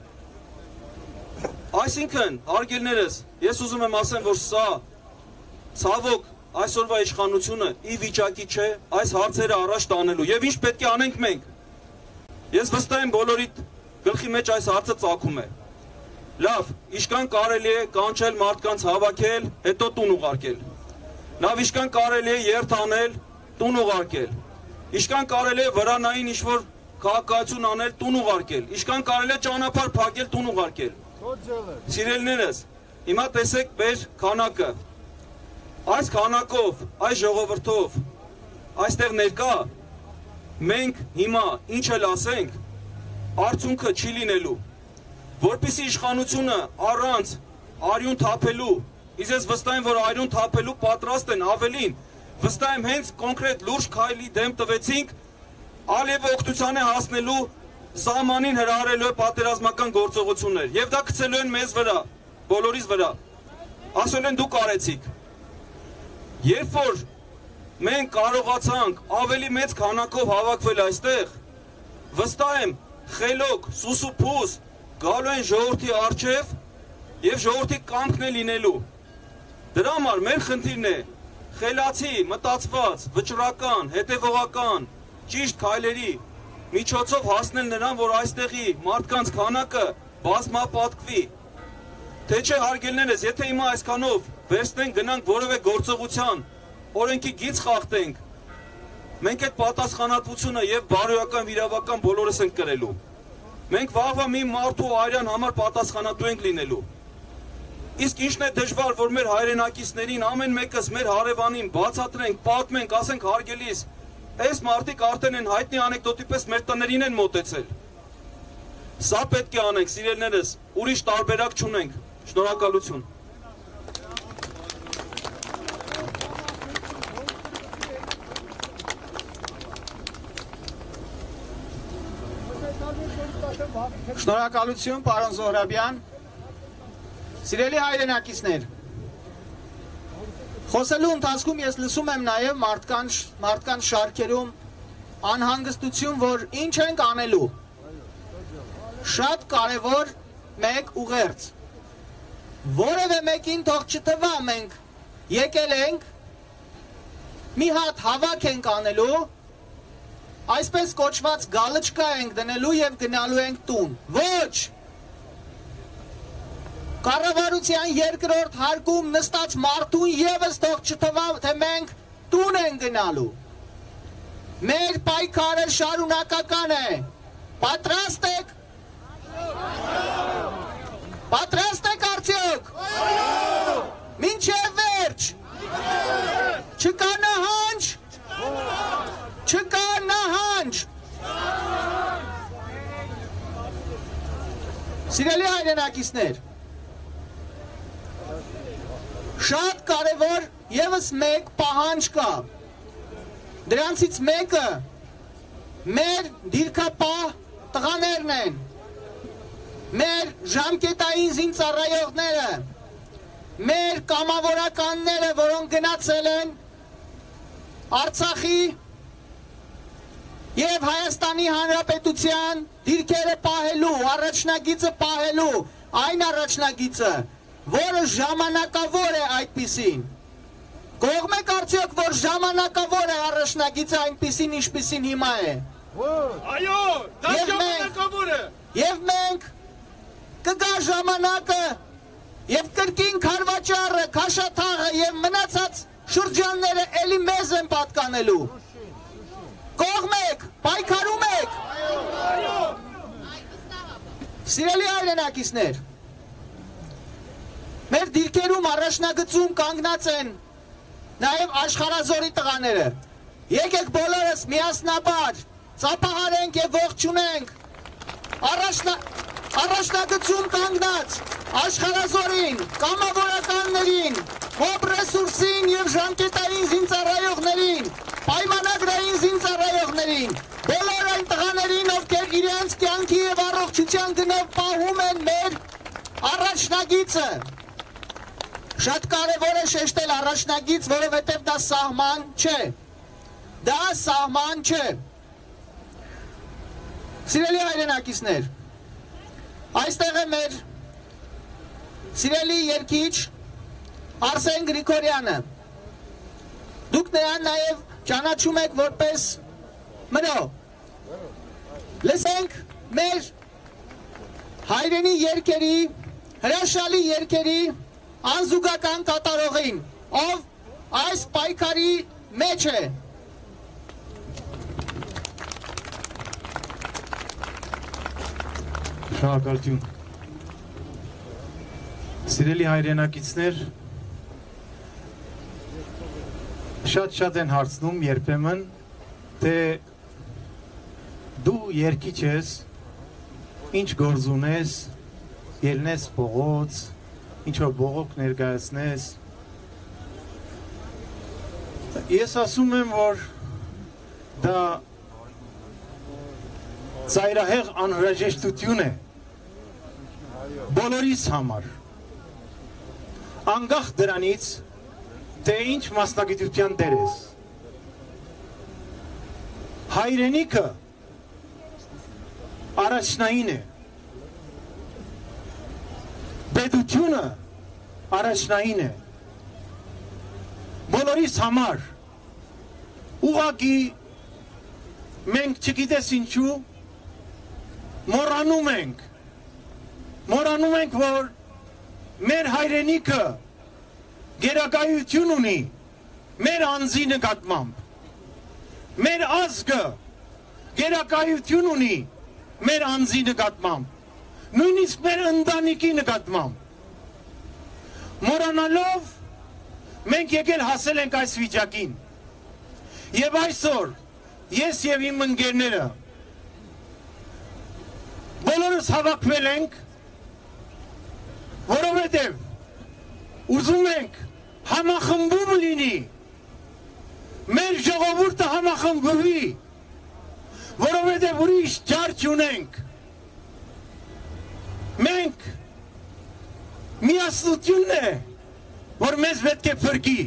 Այսինքն, հարգելներս, ես ուզում եմ ասեմ, որ սա ցավոք այսօրվա իշխանությունը ի վիճակի չէ այս հարցերը առաջ տանելու եւ ինչ պետք է անենք մենք։ Ես վստահ եմ բոլորի գլխի մեջ այս հարցը ծագում է։ Լավ, ինչքան կարելի է կանչել մարդկանց հավաքել, հետո տուն ուղարկել։ Լավ, ինչքան կարելի է երթ անել, տուն ուղարկել։ Ինչքան կարելի է վրանային ինչ-որ քաղաքացիություն անել, տուն ուղարկել։ Ինչքան կարելի է ճանապարհ փակել, տուն ուղարկել։ Սիրելիներս, հիմա տեսեք մեր քանակը։ Այս քանակով, այս ժողովրդով, այստեղ ներկա, մենք հիմա ինչ էլ ասենք, արդյունքը չի լինելու, որպեսզի իշխանությունը առանց արյուն թափելու, իսկ ես վստահ եմ, որ արյուն թափելու պատրաստ են, ավելին, վստահ եմ հենց կոնկրետ լուրջ քայլի դեմ տվեցինք, Ալիևի օգնության է հասնելու սահմանին հրահարելու է պատերազմական գործողություններ, եւ դա գցելու են մեզ վրա, բոլորիս վրա, ասել են դուք արեցիք։ Երբ որ մենք կարողացանք ավելի մեծ քանակով հավաքվել այստեղ, վստահ եմ խելոք, սուսուփուս գալու են ժողովրդի առջև եւ ժողովրդի կամքն է լինելու։ Դրա համար մեր խնդիրն է խելացի, մտածված, վճռական, հետևողական, ճիշտ քայլերի միջոցով հասնել նրան, որ այստեղի մարդկանց քանակը բազմապատկվի։ Թե չէ հարգելներս, եթե հիմա այսքանով վերցնենք գնանք որևէ գործողության, օրենքի գիծ խախտենք, մենք այդ պատասխանատվությունը եւ բարոյական վիրավական բոլորս ենք կրելու։ Մենք վաղվա մի մարդու արյան համար պատասխանատու ենք լինելու։ Իսկ ինչն է դժվար, որ մեր հայրենակիցներին ամեն մեկս մեր հարևանին բացատրենք, պատմենք, ասենք հարգելիս, այս մարդիկ արդեն են հայտնի անեկդոտի պես մեր տներին են մոտեցել։ Սա պետք է անենք, սիրելիներս, ուրիշ տարբերակ չունենք։ Շնորհակալություն։ Շնորհակալություն, պարոն Զոհրաբյան։ Սիրելի հայրենակիցներ, խոսելու ընթացքում ես լսում եմ նաև մարդկանց շարքերում անհանգստություն, որ ինչ ենք անելու։ Շատ կարևոր մեկ ուղերձ։ Որևէ մեկին թող չթվա մենք եկել ենք, մի հատ հավաք ենք անելու, այսպես կոչված գալչկա ենք դնելու եւ գնալու ենք տուն։ Ոչ։ Կառավարության երկրորդ հարկում նստած մարդուն եւս թող չթվա, թե մենք տուն ենք գնալու։ Մեր պայքարը շարունակական է։ Պատրաստ եք։ Պատրաստ եք արդյոք։ Մինչև վերջ։ Չկա նահանջ։ Չկա նահանջ։ Սիրելի հայրենակիցներ, շատ կարևոր եւս մեկ պահանջ կա։ Դրանցից մեկը մեր դիրքապահ տղաներն են, մեր ժամկետային զինծառայողները, մեր կամավորականները, որոնք գնացել են Արցախի եւ Հայաստանի Հանրապետության դիրքերը պահելու, առաջնագիծը պահելու, այն առաջնագիծը, որը ժամանակավոր է այդպիսին։ Կողմ եք արդյոք, որ ժամանակավոր է առաջնագիծը այնպիսին, ինչպիսին հիմա է։ Այո, դա ժամանակավոր է։ Եվ մենք կգա ժամանակը եւ կրկին քարվաճառը, քաշաթաղը եւ մնացած շրջանները ելի մեզ են պատկանելու։ Կողմեք, պայքարում եք։ Սիրելի հայրենակիցներ, մեր դիրքերում առաջնագծում կանգնած են նաև աշխարհազորի տղաները։ Եկեք բոլորս միասնաբար ծափահարենք եւ ողջունենք առաջնագծում կանգնած աշխարհազորին, կամավորականներին, հոբ ռեսուրսին եւ ժամկետային զինծառայողներին, պայմանագրային զինծառայողներին, բոլոր այն տղաներին, ովքեր իրենց կյանքի եւ առողջության գնով պահում են մեր առաջնագիծը։ Շատ կարևոր է շեշտել առաջնագիծ, որովհետև դա սահման չէ։ Դա սահման չէ։ Սիրելի հայրենակիցներ, այստեղ է մեր սիրելի երգիչ Արսեն Գրիգորյանը։ Դուք նրան նաև ճանաչում եք որպես Մրո։ Լսենք մեր հայրենի երգերի, հրաշալի երգերի անզուգական կատարողին, ով այս պայքարի մեջ է։ Շնորհակալություն։ Սիրելի հայրենակիցներ, շատ են հարցնում երբեմն, թե դու երգիչ ես, ինչ գործ ունես, ելնես փողոց, ինչ որ բողոք ներկայացնես։ Ես ասում եմ, որ դա ծայրահեղ անհրաժեշտություն է բոլորիս համար, անկախ դրանից, թե ինչ մասնագիտության դեր ես։ Հայրենիքը առաջնային է, պետությունը առաջնային է, բոլորիս համար, ուղղակի մենք չգիտես ինչու մոռանում ենք, որ մեր հայրենիքը գերակայություն ունի մեր անձի նկատմամբ, մեր ազգը գերակայություն ունի մեր անձի նկատմամբ, նույնիսկ մեր ընտանիքի նկատմամբ։ Մոռանալով մենք եկել հասել ենք այս վիճակին։ Եվ այսօր ես եւ իմ ընկերները բոլորս հավաքվել ենք, որովհետև ուզում ենք համախմբում լինի, մեր ժողովուրդը համախմբվի, որովհետև ուրիշ ճար չունենք։ Մենք միասնությունն է, որ մեզ պետք է փրկի։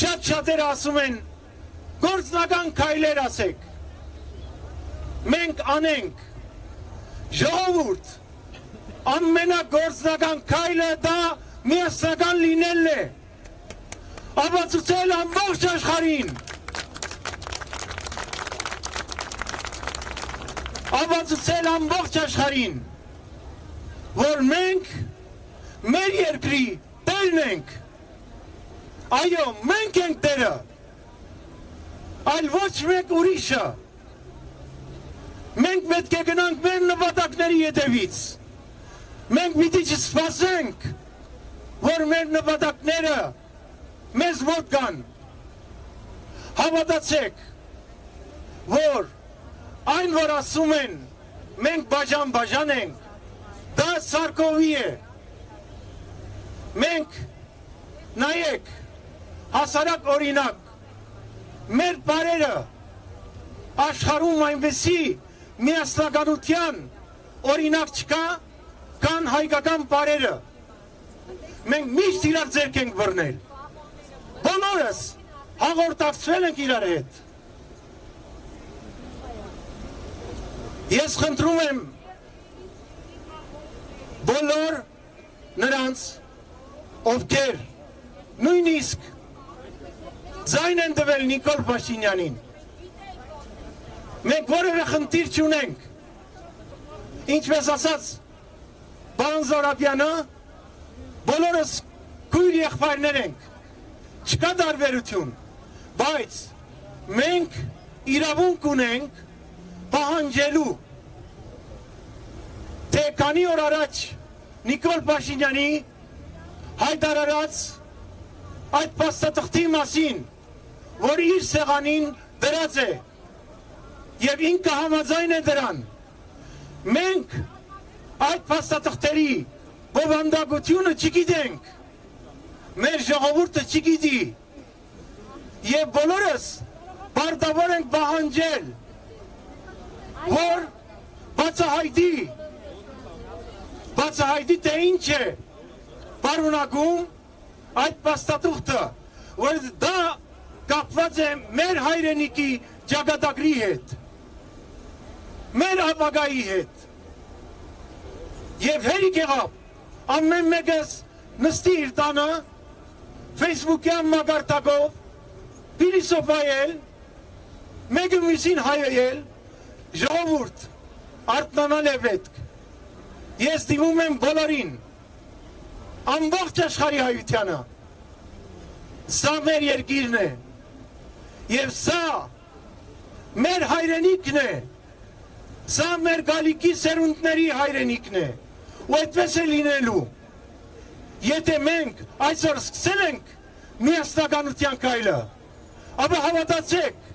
Շատերը ասում են, գործնական քայլեր ասեք։ Մենք անենք, ժողովուրդ, ամենագործնական քայլը դա միասնական լինելն է, ապացուցել ամբողջ աշխարհին, որ մենք մեր երկրի տերն ենք, այո, մենք ենք տերը, այլ ոչ մեկ ուրիշը, մենք պետք է գնանք մեր նպատակների հետևից, մենք պիտի չսպասենք, որ մեր նպատակները մեզ մոտ կան, հավատացեք, որ այն, որ ասում են, մենք բաժան ենք, դա Սարգսովի է, մենք նայեք, հասարակ օրինակ, մեր բարերը աշխարհում այնպեսի միասնականության օրինակ չկա, կան հայկական բարերը, մենք միշտ իրար ձեռք ենք բռնել, բոլորս հաղորդակցվել ենք իրար հետ։ Ես խնդրում եմ բոլոր նրանց, ովքեր նույնիսկ ձայն են տվել Նիկոլ Փաշինյանին, Մենք որևէ խնդիր չունենք։ Ինչպես ասաց պարոն Զոհրաբյանը, բոլորս քույր եղբայրներ ենք, չկա տարբերություն, բայց մենք իրավունք ունենք պահանջելու, թե քանի օր առաջ Նիկոլ Փաշինյանի հայտարարած այդ փաստաթղթի մասին, որ իր սեղանին դրած է եւ ինքը համաձայն է դրան, մենք այդ փաստաթղթերի բովանդակությունը չգիտենք, մեր ժողովուրդը չգիտի եւ բոլորս պարտավոր ենք պահանջել, որ բացահայտի թե ինչ է պարունակում այդ փաստաթուղթը, որ դա կապված է մեր հայրենիքի ճակատագրի հետ, մեր ապագայի հետ։ Եվ հերիք եղավ ամեն մեկս նստի իր տանը Facebook-յան մագարտակով փիլիսոփայել, մեկը մյուսին հայել, ժողովուրդ արթնանալ է պետք։ Ես դիմում եմ բոլորին, ամբողջ աշխարհի հայությանը, սա մեր երկիրն է եւ սա մեր հայրենիքն է, սա մեր գալիքի սերունդների հայրենիքն է, ու այդպես է լինելու։ Եթե մենք այսօր սկսել ենք միասնականության քայլը, ապա հավատացեք,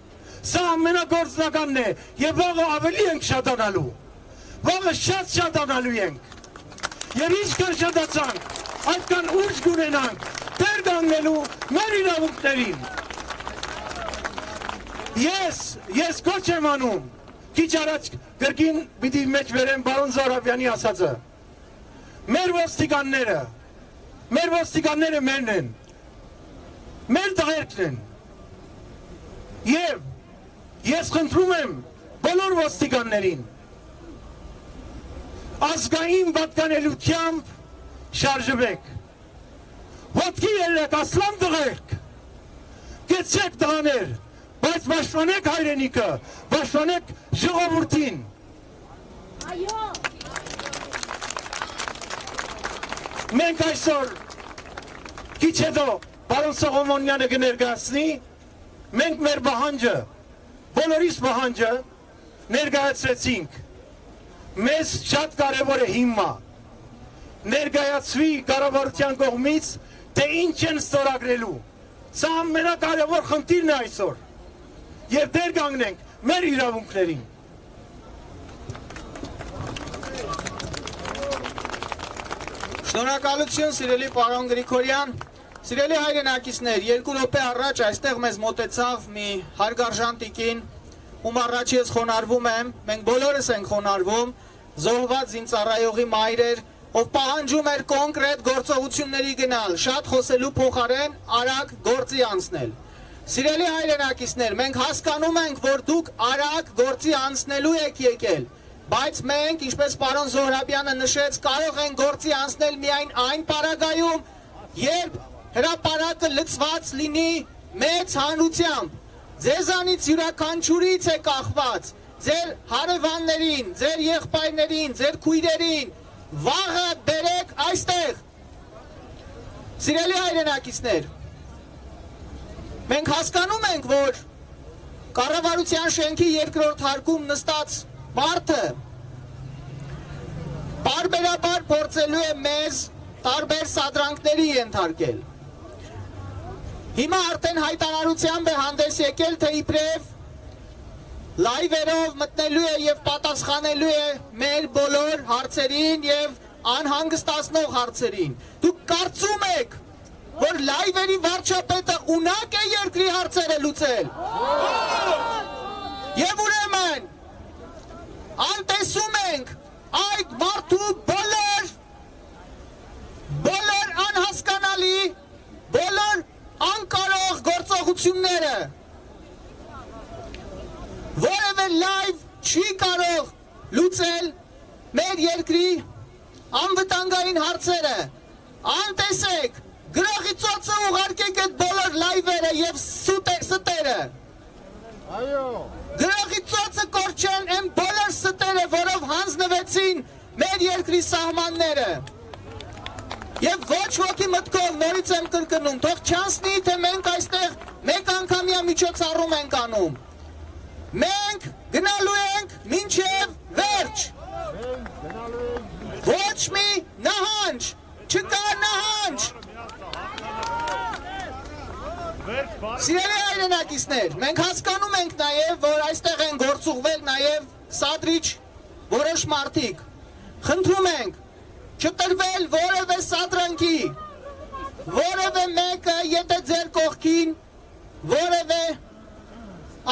սա ամենագործնականն է եւ վաղը ավելի ենք շատանալու, վաղը շատ շատանալու ենք եւ ինչքան շատացանք, այդքան ուժ կունենանք դեր կանգնելու մեր իրավունքներին։ Ես կոչ եմ անում, քիչ առաջ գրքին պիտի մեջ վերեմ պարոն Զոհրաբյանի ասածը, մեր ոստիկանները մերն են, մեր տղերքն են, եւ ես խնդրում եմ բոլոր ոստիկաններին ազգային պատկանելությամբ շարժվեք, ոտքի ելեք ասլամ տղերք, կեցեք տղաներ, բայց պաշտպանեք հայրենիքը, պաշտպանեք ժողովրդին։ Մենք այսօր քիչ հետո պարոն Սողոմոնյանը կներկայացնի, մենք մեր պահանջը, բոլորիս պահանջը ներկայացրեցինք։ Մեզ շատ կարևոր է հիմա ներկայացվի կառավարության կողմից, թե ինչ են ստորագրելու։ Սա ամենակարևոր խնդիրն է այսօր։ Եվ դեր կանգնենք մեր իրավունքներին։ Շնորհակալություն սիրելի պարոն Գրիգորյան, սիրելի հայրենակիցներ, 2 րոպե առաջ այստեղ մեզ մոտեցավ մի հարգարժան տիկին, ում առաջ ես խոնարհվում եմ, մենք բոլորս ենք խոնարհվում, զոհված զինծառայողի մայրեր, ով պահանջում էր կոնկրետ գործողությունների գնալ, շատ խոսելու փոխարեն արագ գործի անցնել։ Սիրելի հայրենակիցներ, մենք հասկանում ենք, որ դուք արագ գործի անցնելու եք եկել, բայց մենք, ինչպես պարոն Զոհրաբյանը նշեց, կարող ենք գործի անցնել միայն այն պարագայում, երբ հրապարակը լցված լինի մեծ հանրությամբ, ձեզանից յուրաքանչյուրից է կախված, ձեր հարևաններին, ձեր եղբայրներին, ձեր քույրերին, վաղը բերեք այստեղ։ Սիրելի հայրենակիցներ, մենք հասկանում ենք, որ կառավարության շենքի 2-րդ հարկում նստած մարդը բարբերաբար փորձելու է մեզ տարբեր սադրանքների ենթարկել։ Հիմա արդեն հայտարարությամբ է հանդես եկել, թե իբրև լայվերով մտնելու է եւ պատասխանելու է մեր բոլոր հարցերին եւ անհանգստացնող հարցերին։ Դուք կարծում եք, որ լայվերի վարչապետը ունակ է երկրի հարցերը լուծել։ Եվ ուրեմն անտեսում ենք այդ մարդու բոլոր անհասկանալի, բոլոր անկարող գործողությունները, որևէ լայվ չի կարող լուծել մեր երկրի անվտանգային հարցերը։ Անտեսեք, գրողի ծոցը ուղարկեք այդ բոլոր լայվերը եւ ստերը։ Գրողի ծոցը կորչեն են բոլոր ստերը, որով հանձնվեցին մեր երկրի սահմանները։ Եվ ոչ ոքի մտքով նորից եմ կրկնում, թող չանցնի, թե մենք այստեղ մեկ անգամյա միջոցառում ենք անում։ Մենք գնալու ենք մինչև վերջ։ Ոչ մի նահանջ, չկա նահանջ։ Սիրելի հայրենակիցներ, մենք հասկանում ենք նաև, որ այստեղ են գործուղվել նաև սադրիչ որոշ մարդիկ։ Խնդրում ենք չտրվել որևէ սադրանքի, որևէ մեկը, եթե ձեր կողքին որևէ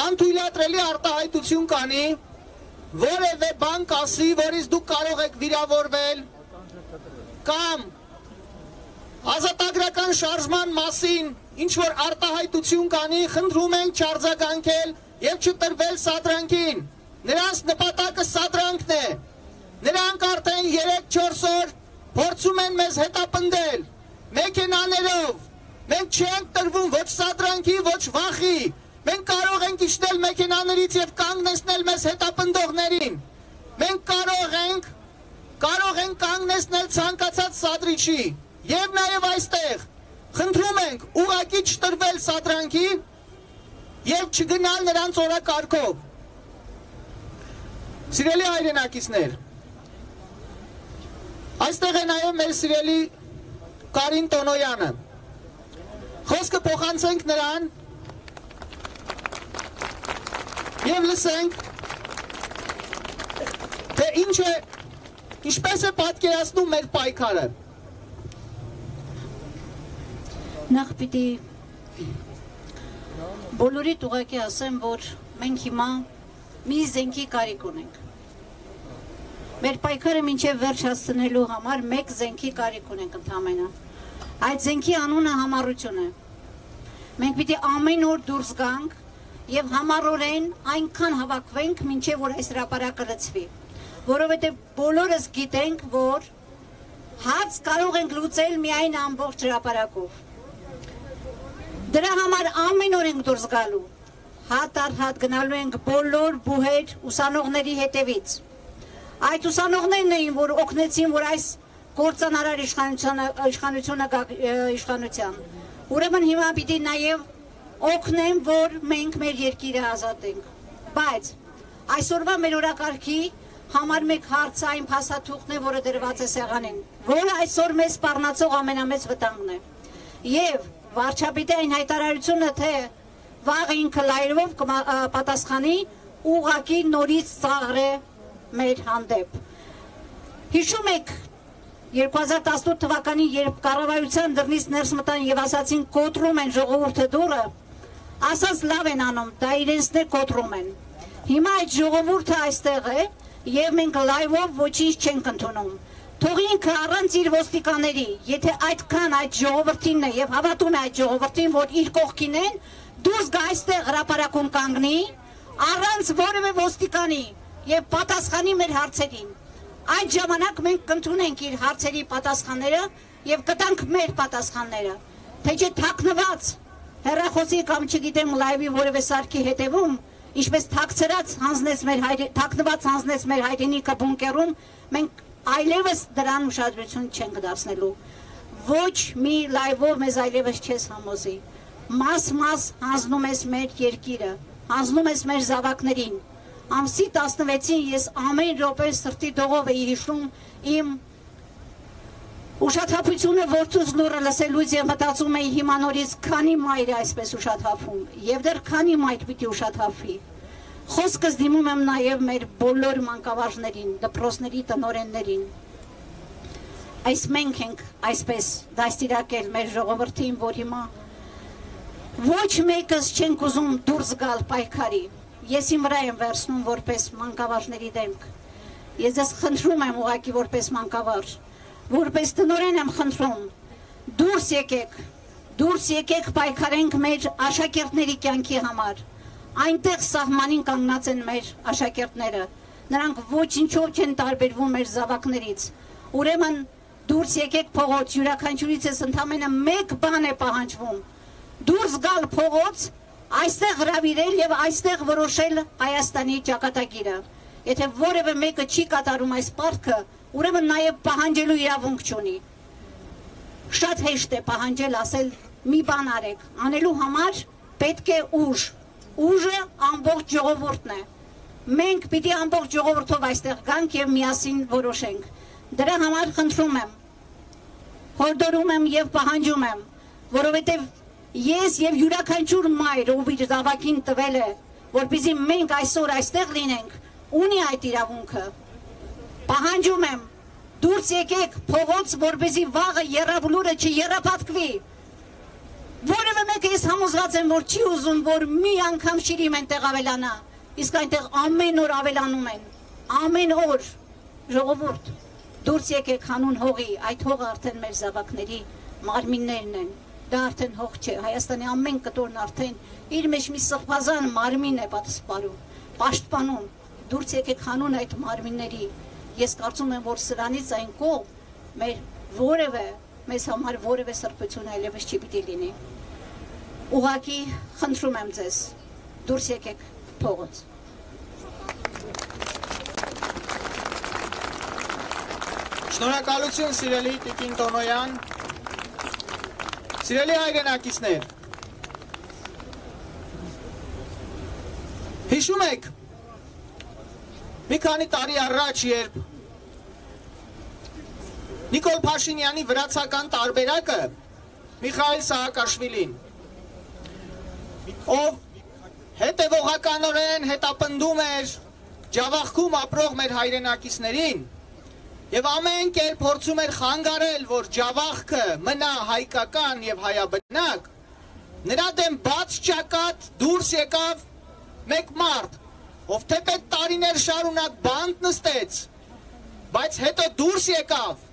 անթույլատրելի արտահայտություն կանի, որևէ բան կասի, որից դուք կարող եք վիրավորվել, կամ ազատագրական շարժման մասին ինչ-որ արտահայտություն կանի, խնդրում ենք չարձագանքել և չտրվել սադրանքին։ Նրանց նպատակը սադրանքն է։ Նրանք արդեն 3-4 օր փորձում են մեզ հետապնդել մեքենաներով։ Մենք չենք տրվում ոչ սադրանքի, ոչ վախի։ Մենք կարող ենք իջնել մեքենաներից և կանգնեցնել մեզ հետապնդողներին։ Մենք կարող ենք կանգնեցնել ցանկացած սադրիչի։ Եվ նաև այստեղ խնդրում ենք ուղղակի չտրվել սադրանքի և չգնալ նրանց օրակարգով։ Սիրելի հայրենակիցներ, այստեղ է նաև մեր սիրելի Կարին Տոնոյանը։ Խոսքը փոխանցենք նրան և լսենք, թե ինչպես է պատկերացնում մեր պայքարը։ Նախ պիտի բոլորիդ ուղղակի ասեմ, որ մենք հիմա մի զենքի կարիք ունենք։ Մեր պայքարը մինչև վերջ հասցնելու համար մեկ զենքի կարիք ունենք ընդամենը։ Այդ զենքի անունը համառություն է։ Մենք պիտի ամեն օր դուրս գանք և համառորեն այնքան հավաքվենք, մինչև որ այս հրապարակը լցվի։ Որովհետև բոլորս գիտենք, որ հարց կարող ենք լուծել միայն ամբողջ հրապարակով։ Դրա համար ամեն օր ենք դուրս գալու, հատ առ հատ գնալու ենք բոլոր բուհեր ուսանողների հետևից։ Այդ ուսանողներն էին, որ օգնեցին, որ այս կործանարար իշխանությունը գա իշխանության։ Ուրեմն հիմա պիտի նաև օգնեմ, որ մենք մեր երկիրը ազատենք։ Բայց այսօրվա մեր օրակարգի համար մեկ հարցը այն փաստաթուղթն է, որը դրված է սեղանին, որը այսօր մեզ սպառնացող ամենամեծ վտանգն է։ Եվ վարչապետի այն հայտարարությունը, թե վաղ ինքը լայրով կպատասխանի, ուղղակի նորից ծաղր է մեր հանդեպ։ Հիշում եք 2018 թվականին, երբ կառավարության դռնից ներս մտան և ասացին կոտրում են ժողովուրդը դուռը, ասած լավ են անում, դա իրենցն է կոտրում են։ Հիմա այդ ժողովուրդը այստեղ է և մենք լայվով ոչինչ չենք ընդունում։ Թող ինքը առանց իր ոստիկանների, եթե այդքան այդ ժողովրդինն է և հավատում է այդ ժողովրդին, որ իր կողքին են, դուրս գա այստեղ հրապարակում կանգնի, առանց որևէ ոստիկանի և պատասխանի մեր հարցերին։ Այդ ժամանակ մենք կընդունենք իր հարցերի պատասխանները և կտանք մեր պատասխանները, թե չէ թաքնված հեռախոսի կամ չգիտեմ լայվի որևէ սարքի հետևում, ինչպես թաքնված հանձնեց մեր հայրենիքը բունկերում, մենք այլևս դրան ուշադրություն չենք դարձնելու։ Ոչ մի լայվով մեզ այլևս չես համոզի։ Մաս հանձնում ես մեր երկիրը, հանձնում ես մեր զավակներին։ Ամսի 16-ին ես ամեն րոպե սրտի դողով էի հիշում իմ ուշաթափությունը որդուս լուրը լսելուց և մտածում էի հիմա նորից քանի մայր է այսպես ուշաթափում և դեռ քանի մայր պիտի ուշաթափվի։ Խոսքս դիմում եմ նաև մեր բոլոր մանկավարժներին, դպրոցների տնօրեններին։ Այս մենք ենք այսպես դաստիարակել մեր ժողովրդին, որ հիմա ոչ մեկս չենք ուզում դուրս գալ պայքարի։ Ես իմ վրա եմ վերցնում որպես մանկավարժների դեմք։ Ես ձեզ խնդրում եմ ուղղակի որպես մանկավարժ, որպես տնօրեն եմ խնդրում, դուրս եկեք պայքարենք մեր աշակերտների կյանքի համար։ Այնտեղ սահմանին կանգնած են մեր աշակերտները, նրանք ոչինչով չեն տարբերվում մեր զավակներից։ Ուրեմն դուրս եկեք փողոց, յուրաքանչյուրից ես ընդամենը մեկ բան է պահանջվում, դուրս գալ փողոց այստեղ հրավիրել եւ այստեղ որոշել Հայաստանի ճակատագիրը։ Եթե որևէ մեկը չի կատարում այս պարտքը, ուրեմն նաեւ պահանջելու իրավունք չունի։ Շատ հեշտ է պահանջել, ասել մի բան արեք, անելու համար պետք է ուժ։ Ուժը ամբողջ ժողովուրդն է։ Մենք պիտի ամբողջ ժողովրդով այստեղ գանք եւ միասին որոշենք։ Դրա համար խնդրում եմ, հորդորում եմ եւ պահանջում եմ, որովհետեւ ես եւ յուրաքանչյուր մայր, ով իր զավակին տվել է, որպեսզի մենք այսօր այստեղ լինենք, ունի այդ իրավունքը։ Պահանջում եմ, դուրս եկեք փողոց, որպեսզի վաղը եռաբլուրը չեռապատկվի։ Որևէ մեկը ես համոզված եմ, որ չի ուզում, որ մի անգամ Շիրիմ այնտեղ ավելանա, իսկ այնտեղ ամեն օր ավելանում են, ամեն օր։ Ժողովուրդ, դուրս եկեք հանուն հողի, այդ հողը արդեն մեր զավակների մարմիններն են, դա արդեն հող չէ, Հայաստանի ամեն կտորն արդեն իր մեջ մի սրբազան մարմին է պաշտպանում, դուրս եկեք հանուն այդ մարմինների։ Ես կարծում եմ, որ սրանից այն կողմ մեզ համար որևէ սրբություն այլևս չի պիտի լինի։ Ուղղակի խնդրում եմ ձեզ, դուրս եկեք փողոց։ Շնորհակալություն սիրելի Տիկին Տոնոյան, սիրելի հայրենակիցներ, հիշում եք, մի քանի տարի առաջ, երբ Նիկոլ Փաշինյանի վրացական տարբերակը Միխայիլ Սահակաշվիլին, ով հետևողականորեն հետապնդում էր ջավախքում ապրող մեր հայրենակիցներին եւ ամեն կերպ փորձում էր խանգարել, որ ջավախքը մնա հայկական եւ հայաբնակ, նրա դեմ բաց ճակատ դուրս եկավ մեկ մարդ, ով թեպետ տարիներ շարունակ բանտ նստեց, բայց հետո դուրս եկավ։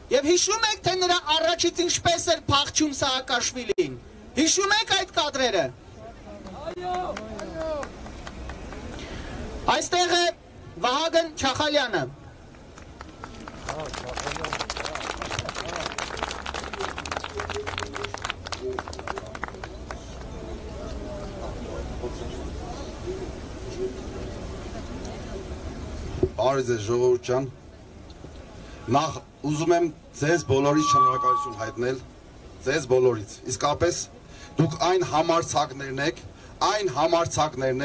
Եվ հիշում եք, թե նրա առաջից ինչպես էր փախչում Սահակաշվիլին։ Հիշում եք այդ կադրերը։ Այստեղ է Վահագն Չախալյանը։ Բարև ձեզ ժողովուրդ ջան։ Նախ ուզում եմ ձեզ բոլորից շնորհակալություն հայտնել, ձեզ բոլորից։ Իսկապես դուք այն համարձակներն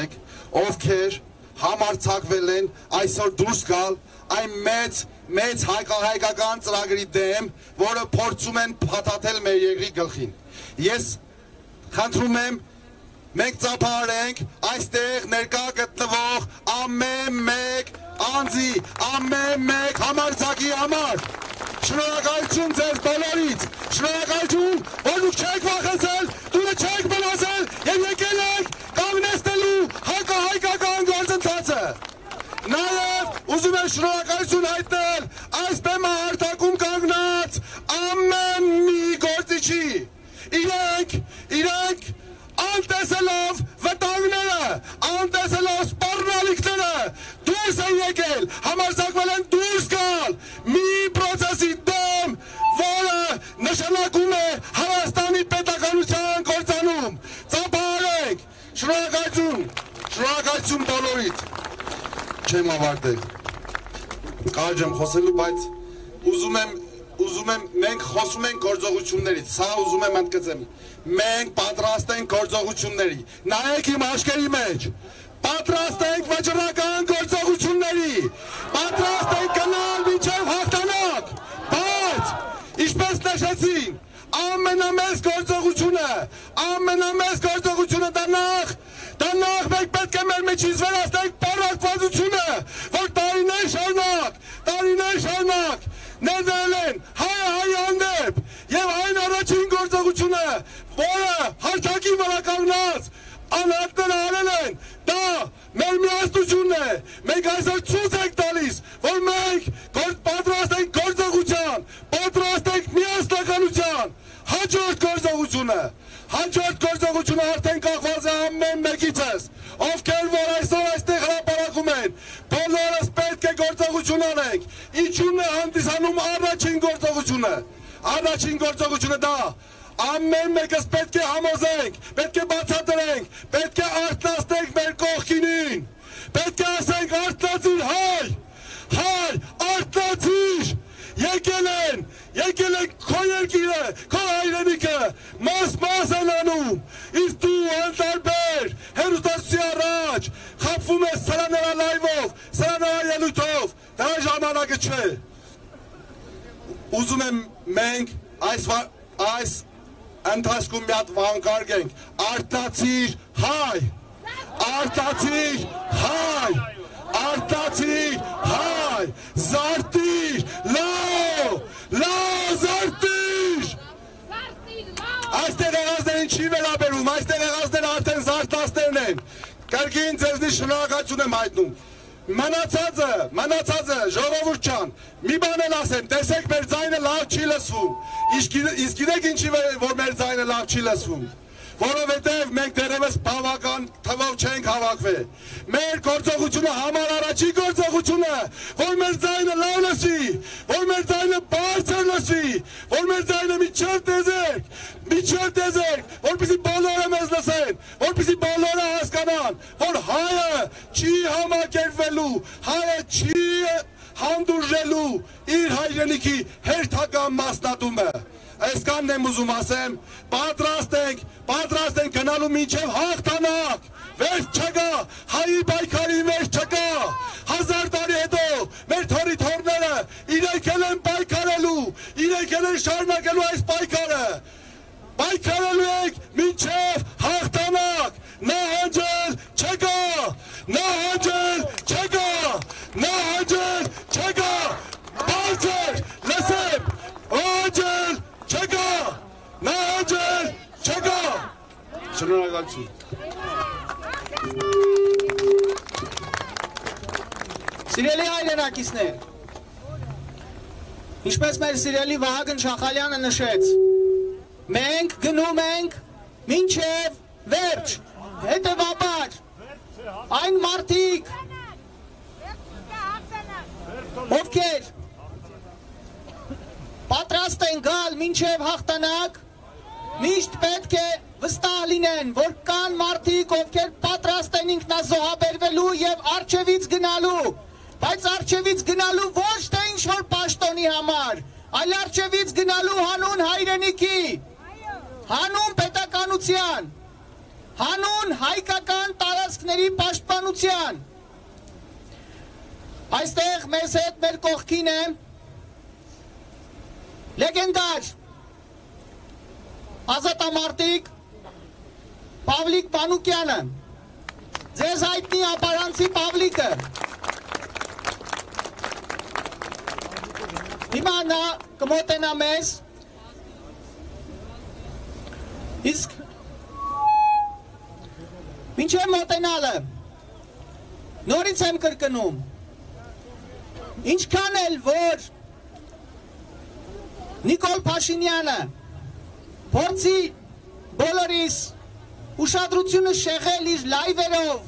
եք, ովքեր համարձակվել են այսօր դուրս գալ այն մեծ հայկական ծրագրի դեմ, որը փորձում են փաթաթել մեր երկրի գլխին։ Ես խնդրում եմ, մենք ծափահարենք այստեղ ներկա գտնվող ամեն մեկ անձի, ամեն մեկ համարձակի համար։ Շնորհակալություն ձեզ բոլորից, շնորհակալություն, որ դուք չեք վախեցել, դուրը չեք մնացել եւ եկել եք կանգնեցնելու հայկական գործընթացը։ Նաեւ ուզում եմ շնորհակալություն հայտնել այս բեմը հարթակում կանգնած ամեն մի գործիչի, իրենք անտեսելով վտանգները, անտեսելով սպառնալիքները, դուրս են եկել, համարձակվել են դուրս գալ մի պրոցեսի դեմ, որը նշանակում է Հայաստանի պետականության կործանում։ Ծափահարենք, շնորհակալություն բոլորիդ։ Չեմ ավարտել։ Կարճ եմ խոսելու, բայց ուզում եմ մենք խոսում ենք գործողություններից, սա ուզում եմ ընդգծեմ։ Մենք պատրաստ ենք գործողությունների, նայեք իմ աչքերի մեջ, պատրաստ ենք վճռական գործողությունների, պատրաստ ենք գնալ մինչև հաղթանակ, բայց ինչպես նշեցին, ամենամեծ գործողությունը դա նախ մենք պետք է մեր մեջից վերացնենք պառակվածությունը, որ տարիներ շարունակ ներդրել են հայ հանդեպ եւ այն առաջին գործողությունը, որը հարթակի վրա կանգնած անհատները արել են, դա մեր միասնությունն է։ Մենք այսօր ցույց ենք տալիս, որ մենք պատրաստ ենք գործողության, պատրաստ ենք միասնականության։ Հաջորդ գործողությունը արդեն կախված է ամեն մեկիցս, ովքեր որ այսօր այստեղ հրապարակում են, բոլորս պետք է գործողություն անենք։ Ինչու՞մն է հանդիսանում առաջին գործողությունը դա ամեն մեկս պետք է համոզենք, պետք է բացատրենք, պետք է արթնացնենք մեր կողքինին, պետք է ասենք արթնացիր հայ, արթնացիր, եկել են քո երկիրը, քո հայրենիքը, մաս են անում, իսկ դու անտարբեր, հեռուստացույցի առաջ, խաբվում ես սրաներա լայվով, սրաներա ելույթով, դա ժամանակը չէ։ Ուզում եմ մենք այս ընթացքում մի հատ վանկարկ ենք, արթնացիր հայ, արթնացիր հայ, Արտացիր, հայ, զարտիր, լավ, զարտիր։ Այստեղ եղածներին չի վերաբերում, այստեղ եղածները արդեն զարտասներն են, կրկին ձեզնի շնորհակալություն եմ հայտնում։ Մնացածը, ժողովուրդ ջան, մի բան էլ ասեմ, տեսեք մեր ձայնը լավ չի լսվում, իսկ գիտեք ինչի որ մեր ձայնը լավ չի լսվում, որովհետև մենք դեռևս բավական թվով չենք հավաքվել։ Մեր գործողությունը համար առաջի գործողությունը, որ մեր ձայնը լավ լսի, որ մեր ձայնը բարձր լսի, որ մեր ձայնը միջև տեսեք, որպեսզի բոլորը մեզ լսեն, որպեսզի բոլորը հասկանան, որ հայը չի համակերպվելու, հայը չի հանդուրժելու իր հայրենիքի հերթական մասնատումը։ Այսքանն եմ ուզում ասեմ, պատրաստ ենք գնալու մինչև հաղթանակ, վերջ չկա, հայի պայքարին վերջ չկա, 1000 տարի հետո մեր թորները իրենք են պայքարելու, իրենք են շարունակելու այս պայքարը, պայքարելու ենք մինչև հաղթանակ, նահանջել չկա, բարձր լսեմ, նահանջել չկա, շնորհակալություն։ Սիրելի հայրենակիցներ, ինչպես մեր սիրելի Վահագն Շախալյանը նշեց, մենք գնում ենք մինչև վերջ, հետևաբար, այն մարդիկ, ովքեր պատրաստ են գալ մինչև հաղթանակ, միշտ պետք է վստահ լինեն, որ կան մարդիկ, ովքեր պատրաստ են ինքնազոհաբերվելու եւ առջևից գնալու, բայց առջևից գնալու ոչ թե ինչ-որ պաշտոնի համար, այլ առջևից գնալու հանուն հայրենիքի, հանուն պետականության, հանուն հայկական տարածքների պաշտպանության։ Այստեղ մեզ հետ մեր կողքին է լեգենդար ազատամարտիկ Պավլիկ Մանուկյանը, ձեզ հայտնի ապարանցի Պավլիկը։ Հիմա նա կմոտենա մեզ, իսկ մինչև մոտենալը նորից եմ կրկնում, ինչքան էլ որ Նիկոլ Փաշինյանը փորձի բոլորիս ուշադրությունը շեղել իր լայվերով,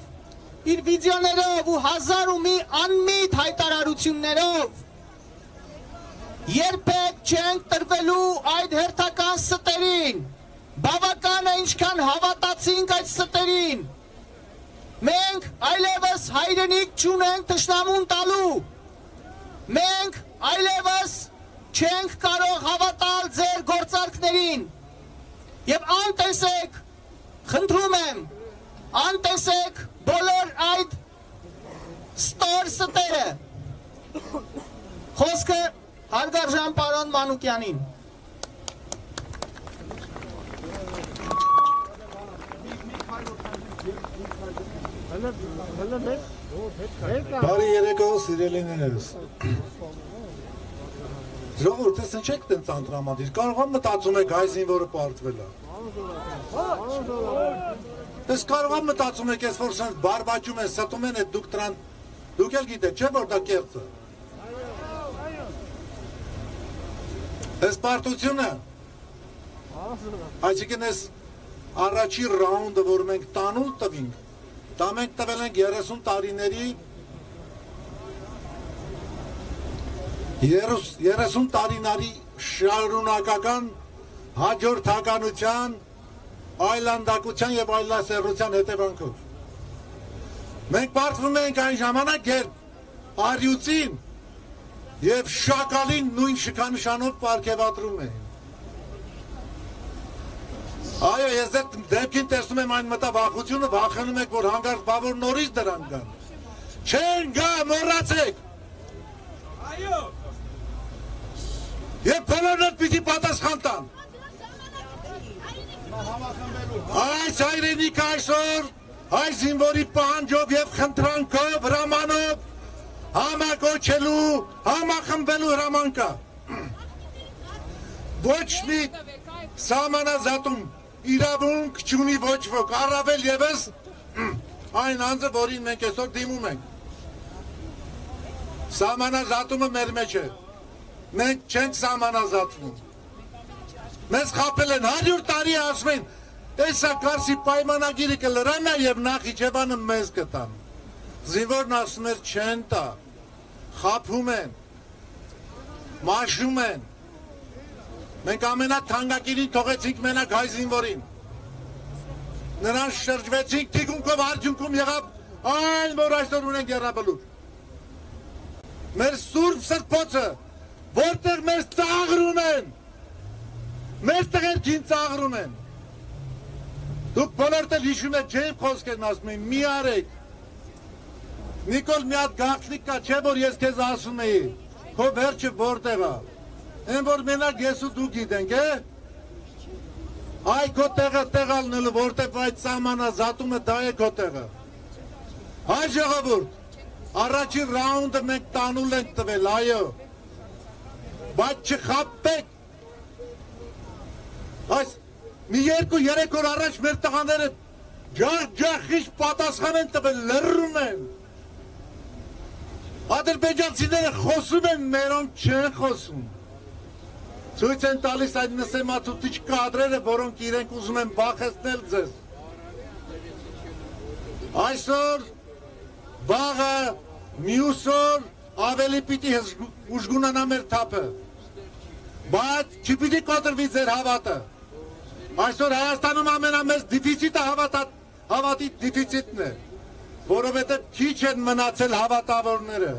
իր վիդեոներով ու 1001 անմիտ հայտարարություններով, երբեք չենք տրվելու այդ հերթական ստերին, բավական է ինչքան հավատացինք այդ ստերին, մենք այլևս հայրենիք չունենք թշնամուն տալու, մենք այլևս չենք կարող հավատալ ձեր գործարքներին եւ անտեսեք, խնդրում եմ, անտեսեք բոլոր այդ ստոր ստերը, խոսքը հարգարժան պարոն Մանուկյանին։ Բարի երեկո, սիրելիներս։ Ժողովուրդ, ես չեք տենց անդրամադիր, կարող եմ մտածում եք հայ զինվորը պարտվել է։ Ես կարող եմ մտածում եք ես որ սենց բարբաճում են, ստում են դուք էլ գիտեք, չէ որ դա կեղծ է։ Ես պարտությունը, այսինքն ես առաջի ռաունդը, որ մենք տանուլ տվինք, դա մենք տվել ենք 30 տարիների 30 տարիների շարունակական հաջորդականության, այլանդակության եւ այլասերության հետևանքով։ Մենք պարտվում ենք այն ժամանակ, երբ առյուծին եւ շակալին նույն շքանշանով պարգևատրում են։ Այո, ես դեպքին տեսնում եմ այն մտավախությունը, վախենում եք, որ հանկարծ բավոր նորից դրան գան։ Չեն գա, մոռացեք։ Այո։ Եվ բոլորդ պիտի պատասխան տան։ Այս հայրենիքը այսօր, այս զինվորի պահանջով եւ խնդրանքով, հրամանով համակոչելու, համախմբելու հրաման կա։ Ոչ մի սահմանազատում իրավունք չունի ոչ ոք, առավել ևս այն անձը, որին մենք այսօր դիմում ենք։ Սահմանազատումը մեր մեջ է։ Մենք չենք սահմանազատվում։ Մեզ խաբել են 100 տարի ասում են, տեսա Կարսի պայմանագիրը կլրանա եւ Նախիջևանը մեզ կտան։ Զինվորն ասում էր չեն տա, խաբում են, մաշում են։ Մենք ամենաթանկագիրին թողեցինք մենակ հայ զինվորին։ Նրան շրջվեցինք թիկունքով, արդյունքում եղավ այն, որ այսօր ունենք եռաբլուր։ Մեր սուրբ սրբոցը, որտեղ մեզ ծաղրում են, մեր տղերքին ծաղրում են։ Դուք բոլորդ էլ հիշում եք, չէ՞ խոսքերն ասում են, մի արեք։ Նիկոլ մի հատ գաղտնիք կա, չէ՞ որ ես քեզ ասում էի, քո վերջը որտեղ է։ Են որ մենակ ես ու դու գիտենք, այ քո տեղը տեղալնելու, որտեղ այդ սահմանազատումը դա է քո տեղը։ Հայ ժողովուրդ, առաջին ռաունդը մենք տանուլ ենք տվել, այո, բայց չխաբեք։ Այս մի 2-3 օր առաջ մեր տղաները ջախ-ջախիչ պատասխան են տվել, լռում են։ Ադրբեջանցիները խոսում են, մերոնք չեն խոսում։ Ցույց են տալիս այդ նսեմացուցիչ կադրերը, որոնք իրենք ուզում են վախեցնել ձեզ։ Այսօր, վաղը, մյուս օր ավելի պիտի ուժգունանա մեր թափը, բայց չպիտի կոտրվի ձեր հավատը։ Այսօր Հայաստանում ամենամեծ դիֆիցիտը հավատի դիֆիցիտն է, որովհետև քիչ են մնացել հավատավորները,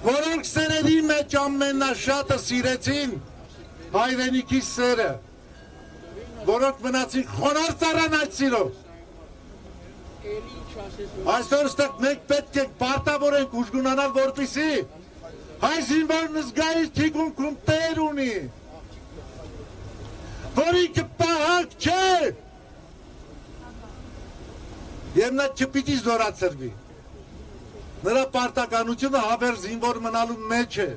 որոնք սերերի մեջ ամենաշատը սիրեցին հայրենիքի սերը, որոնք մնացին խոնարհ ծառան այդ սիրով։ Այսօր ստեղ մենք պետք է պարտավոր ենք ուժգունանալ, որպեսզի հայ զինվորն զգայի թիկունքում տեր ունի, որ ինքը պահակ չէ, եւ նա չպիտի զորացրվի։ Նրա պարտականությունը հավեր զինվոր մնալու մեջ է։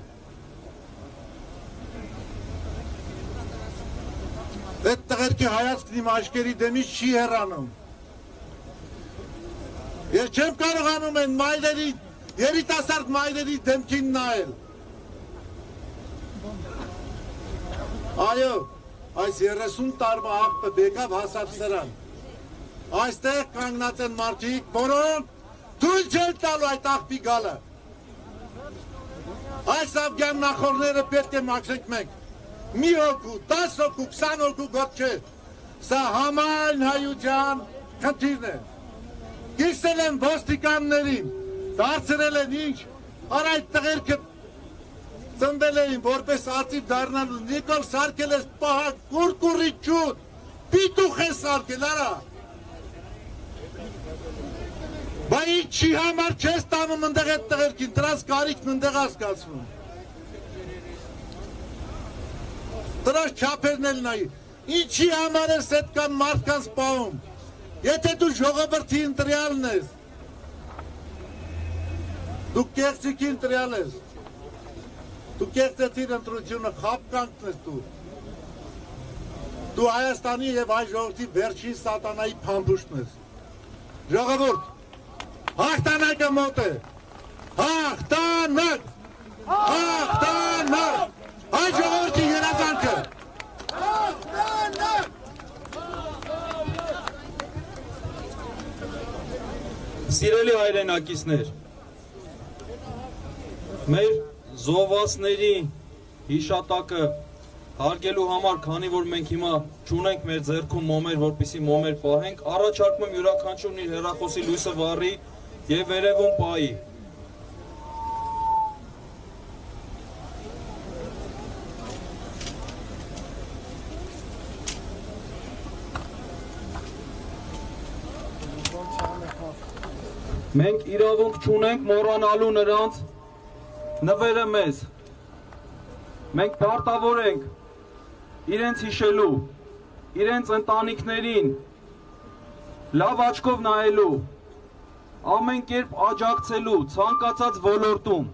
Այդ տղերքի հայացքն իմ աչքերի դեմից չի հեռանում։ Ես չեմ կարողանում են մայրերի, երիտասարդ մայրերի դեմքին նայել։ Այո, այս 30 տարվա աղբը բեկավ հասավ սրան։ Այստեղ կանգնած են մարդիկ, որոնք թույլ չեն տալու այդ աղբի գալը։ Այս ավգյան նախորները պետք է մաքրենք մենք։ Մի հոգու, 10 հոգու, 20 հոգու գոտ չէ։ Սա համայն հայության խնդիրն է։ Կիսել են ոստիկաններին, դարձրել են ինչ, առ այդ տղերքը ծնվել էին, որպես արծիվ դառնալու, Նիկոլ սարքել ես պահակ, կուրկուրի ճուտ, պիտուխ է սարքել, արա։ Բա ինչի համար չես տանում ընդեղ այդ տղերքին, դրանց կարիքն ընդեղ ասկացվում։ Դրանց չապերն էլ նայի, ինչի համար ես այդքան մարդկանց պահում, եթե դու ժողովրդի ընտրյալն ես, դու կեղծիքի ընտրյալ ես, դու կեղծեցիր ընտրությունը, խապ կանքնես դու, դու Հայաստանի և հայ ժողովրդի վերջին սատանայի փամփուշտն ես, ժողովուրդ, հաղթանակը մոտ է, հաղթանակ, հաղթանակ, հայ ժողովրդի երազանքը, հաղթանակ։ Սիրելի հայրենակիցներ, մեր զոհվածների հիշատակը հարգելու համար, քանի որ մենք հիմա չունենք մեր ձեռքում մոմեր, որպեսզի մոմեր պահենք, առաջարկում եմ յուրաքանչյուրն իր հեռախոսի լույսը վառի եւ վերևում պահի։ Մենք իրավունք չունենք մոռանալու նրանց նվերը մեզ։ Մենք պարտավոր ենք իրենց հիշելու, իրենց ընտանիքներին լավ աչքով նայելու, ամեն կերպ աջակցելու, ցանկացած ոլորտում։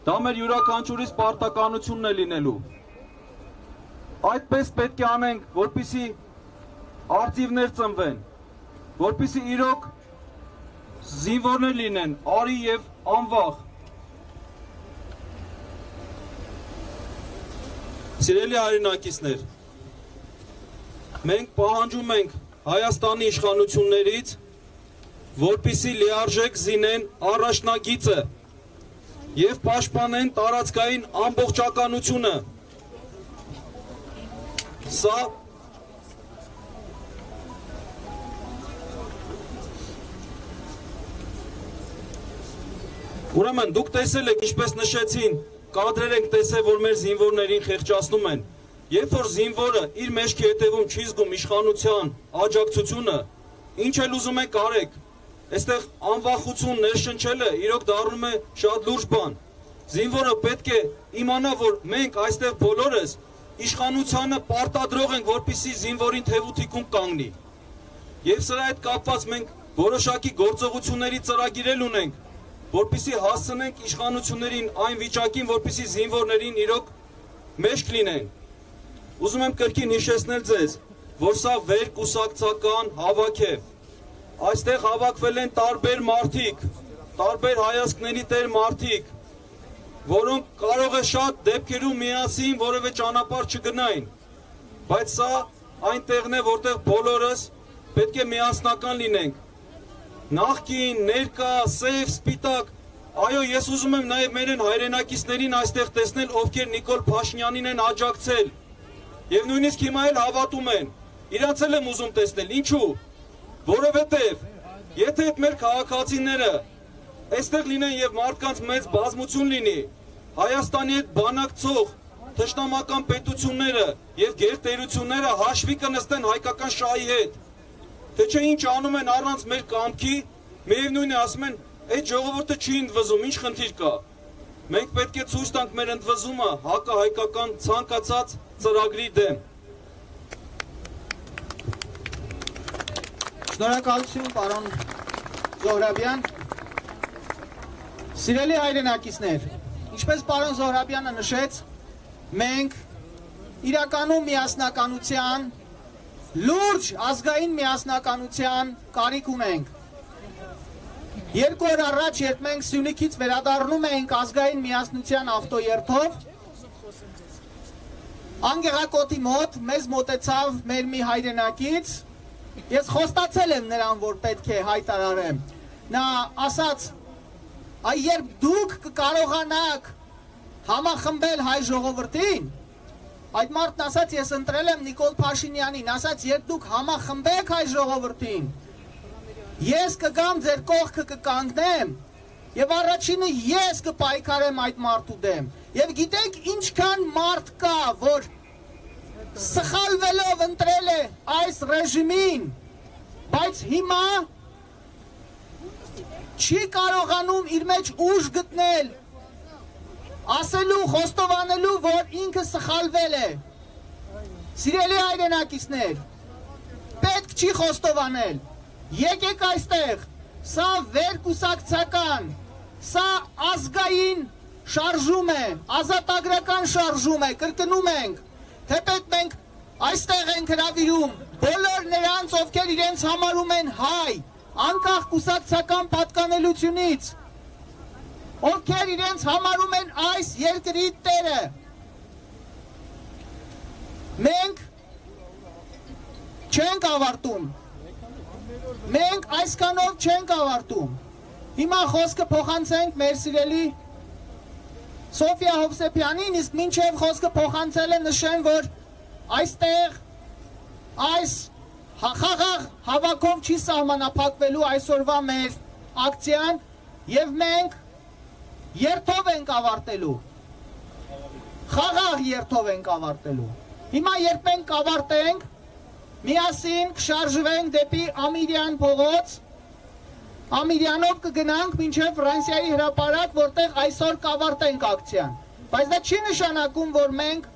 Դա մեր յուրաքանչյուրիս պարտականությունն է լինելու։ Այդպես պետք է անենք, որպեսզի արծիվներ ծնվեն, որպեսզի իրոք զինվորներ լինեն, արի և անվախ։ Սիրելի հայրենակիցներ, մենք պահանջում ենք Հայաստանի իշխանություններից, որպեսզի լիարժեք զինեն առաջնագիծը և պաշտպանեն տարածքային ամբողջականությունը։ Սա Ուրեմն դուք տեսել եք, ինչպես նշեցին, կադրեր ենք տեսել, որ մեր զինվորներին խեղճացնում են։ Երբ որ զինվորը իր մեջքի հետևում չի զգում իշխանության աջակցությունը, ինչ էլ ուզում եք արեք, այստեղ անվախություն ներշնչելը իրոք դառնում է շատ լուրջ բան։ Զինվորը պետք է իմանա, որ մենք այստեղ բոլորս իշխանությանը պարտադրող ենք, որպեսզի զինվորին թևութիկում կանգնի։ Եվ սրա հետ կապված մենք որոշակի գործողությունների ծրագիր ունենք, որպեսզի հասցնենք իշխանություններին այն վիճակին, որպեսզի զինվորներին իրոք մեջք լինեն։ Ուզում եմ կրկին հիշեցնել ձեզ, որ սա վերկուսակցական հավաք է։ Այստեղ հավաքվել են տարբեր մարդիկ, տարբեր հայացքների տեր մարդիկ, որոնք կարող է շատ դեպքերում միասին որևէ ճանապարհ չգնային, բայց սա այն տեղն է, որտեղ բոլորս պետք է միասնական լինենք։ Նախկին, ներկա, սև, սպիտակ, այո, ես ուզում եմ նաև մեր հայրենակիցներին այստեղ տեսնել, ովքեր Նիկոլ Փաշինյանին են աջակցել եւ նույնիսկ հիմա էլ հավատում են։ Իրանց էլ եմ ուզում տեսնել, ինչու՞։ Որովհետեւ եթե այդ մեր քաղաքացիները այստեղ լինեն եւ մարդկանց մեծ բազմություն լինի, Հայաստանի հետ բանակցող թշնամական պետությունները եւ գերտերությունները հաշվի կնստեն հայկական շահի հետ, թե չէ ինչ անում են առանց մեր կամքի, միևնույն է ասում են, այդ ժողովուրդը չի ընդվզում, ինչ խնդիր կա։ Մենք պետք է ցույց տանք մեր ընդվզումը հակահայկական ցանկացած ծրագրի դեմ։ Շնորհակալություն, պարոն Զոհրաբյան։ Սիրելի հայրենակիցներ, ինչպես պարոն Զոհրաբյանը նշեց, մենք իրականում միասնականության, լուրջ ազգային միասնականության կարիք ունենք։ Երկու օր առաջ, երբ մենք Սյունիքից վերադառնում էինք ազգային միասնության ավտոերթով, Անգեղակոտի մոտ մեզ մոտեցավ մեր մի հայրենակից, ես խոստացել եմ նրան, որ պետք է հայտարարեմ։ Նա ասաց, այ երբ դուք կկարողանաք համախմբել հայ ժողովրդին, այդ մարդն ասաց, ես ընտրել եմ Նիկոլ Փաշինյանին, ասաց, երբ դուք համախմբեք հայ ժողովրդին, ես կգամ ձեր կողքը կկանգնեմ եւ առաջինը ես կպայքարեմ այդ մարդու դեմ։ Եվ գիտեք ինչքան մարդ կա, որ սխալվելով ընտրել է այս ռեժիմին, բայց հիմա չի կարողանում իր մեջ ուժ գտնել, ասելու, խոստովանելու, որ ինքը սխալվել է։ Սիրելի հայրենակիցներ, պետք չի խոստովանել։ Եկեք այստեղ, սա վերկուսակցական, սա ազգային շարժում է, ազատագրական շարժում է, կրկնում ենք, թեպետ մենք այստեղ ենք հրավիրում բոլոր նրանց, ովքեր իրենց համարում են հայ, անկախ կուսակցական պատկանելությունից, ովքեր իրենց համարում են այս երկրի տերը։ Մենք չենք ավարտում, մենք այսքանով չենք ավարտում։ Հիմա խոսքը փոխանցենք մեր սիրելի Սոֆիա Հովսեփյանին, իսկ մինչև խոսքը փոխանցել է նշեմ, որ այստեղ այս խաղաղ հավաքով չի սահմանափակվելու այսօրվա մեր ակցիան եւ մենք երթով ենք ավարտելու, խաղաղ երթով ենք ավարտելու։ Հիմա երբ մենք ավարտենք, միասին կշարժվենք դեպի Ամիրյան փողոց, Ամիրյանով կգնանք մինչև Ֆրանսիայի հրապարակ, որտեղ այսօր կավարտենք ակցիան։ Բայց դա չի նշանակում, որ մենք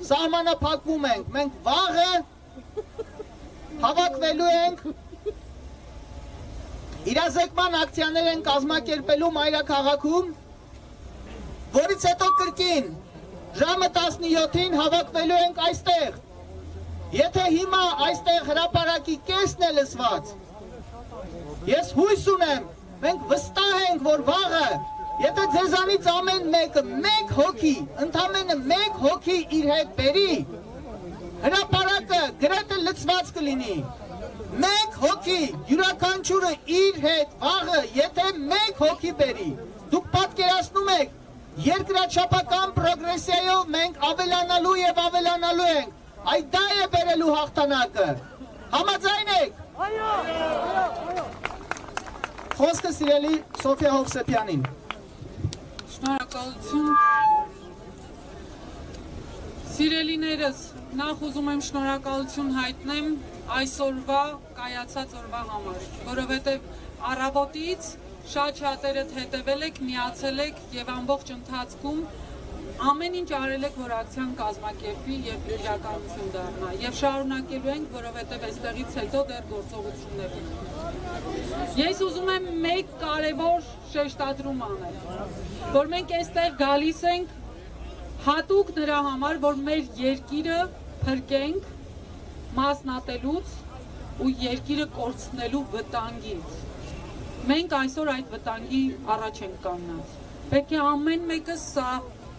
սահմանափակվում ենք, մենք վաղը հավաքվելու ենք, իրազեկման ակցիաներ են կազմակերպելու մայրաքաղաքում, որից հետո կրկին ժամը 17-ին հավաքվելու ենք այստեղ։ Եթե հիմա այստեղ հրապարակի կեսն է լսված, ես հույս ունեմ, մենք վստահ ենք, որ վաղը, եթե ձեզանից ամեն մեկը մեկ հոգի, ընդամենը մեկ հոգի իր հետ բերի, հրապարակը գրեթե լցված կլինի։ Մեկ հոգի, յուրաքանչյուրը իր հետ վաղը, եթե մեկ հոգի բերի, դուք պատկերացնում եք, երկրաչափական պրոգրեսիայով մենք ավելանալու եւ ավելանալու ենք։ Այդ դա է բերելու հաղթանակը։ Համաձայն եք։ Խոսքը սիրելի Սոֆիա Հովսեփյանին։ Շնորհակալություն։ Սիրելիներս, նախ ուզում եմ շնորհակալություն հայտնեմ այսօրվա կայացած օրվա համար, որովհետև առավոտից շատ շատերդ հետևել եք, միացել եք եւ ամբողջ ընթացքում ամեն ինչ արել եք, որ ակցիան կազմակերպվի եւ իրականություն դառնա եւ շարունակելու ենք, որովհետեւ այստեղից հետո դեռ գործողություններ ունենք։ Ես ուզում եմ մեկ կարևոր շեշտադրում անել, որ մենք այստեղ գալիս ենք հատուկ նրա համար, որ մեր երկիրը փրկենք մասնատելուց ու երկիրը կորցնելու վտանգից։ Մենք այսօր այդ վտանգի առաջ ենք կանգնած։ Պետք է ամեն մեկը սա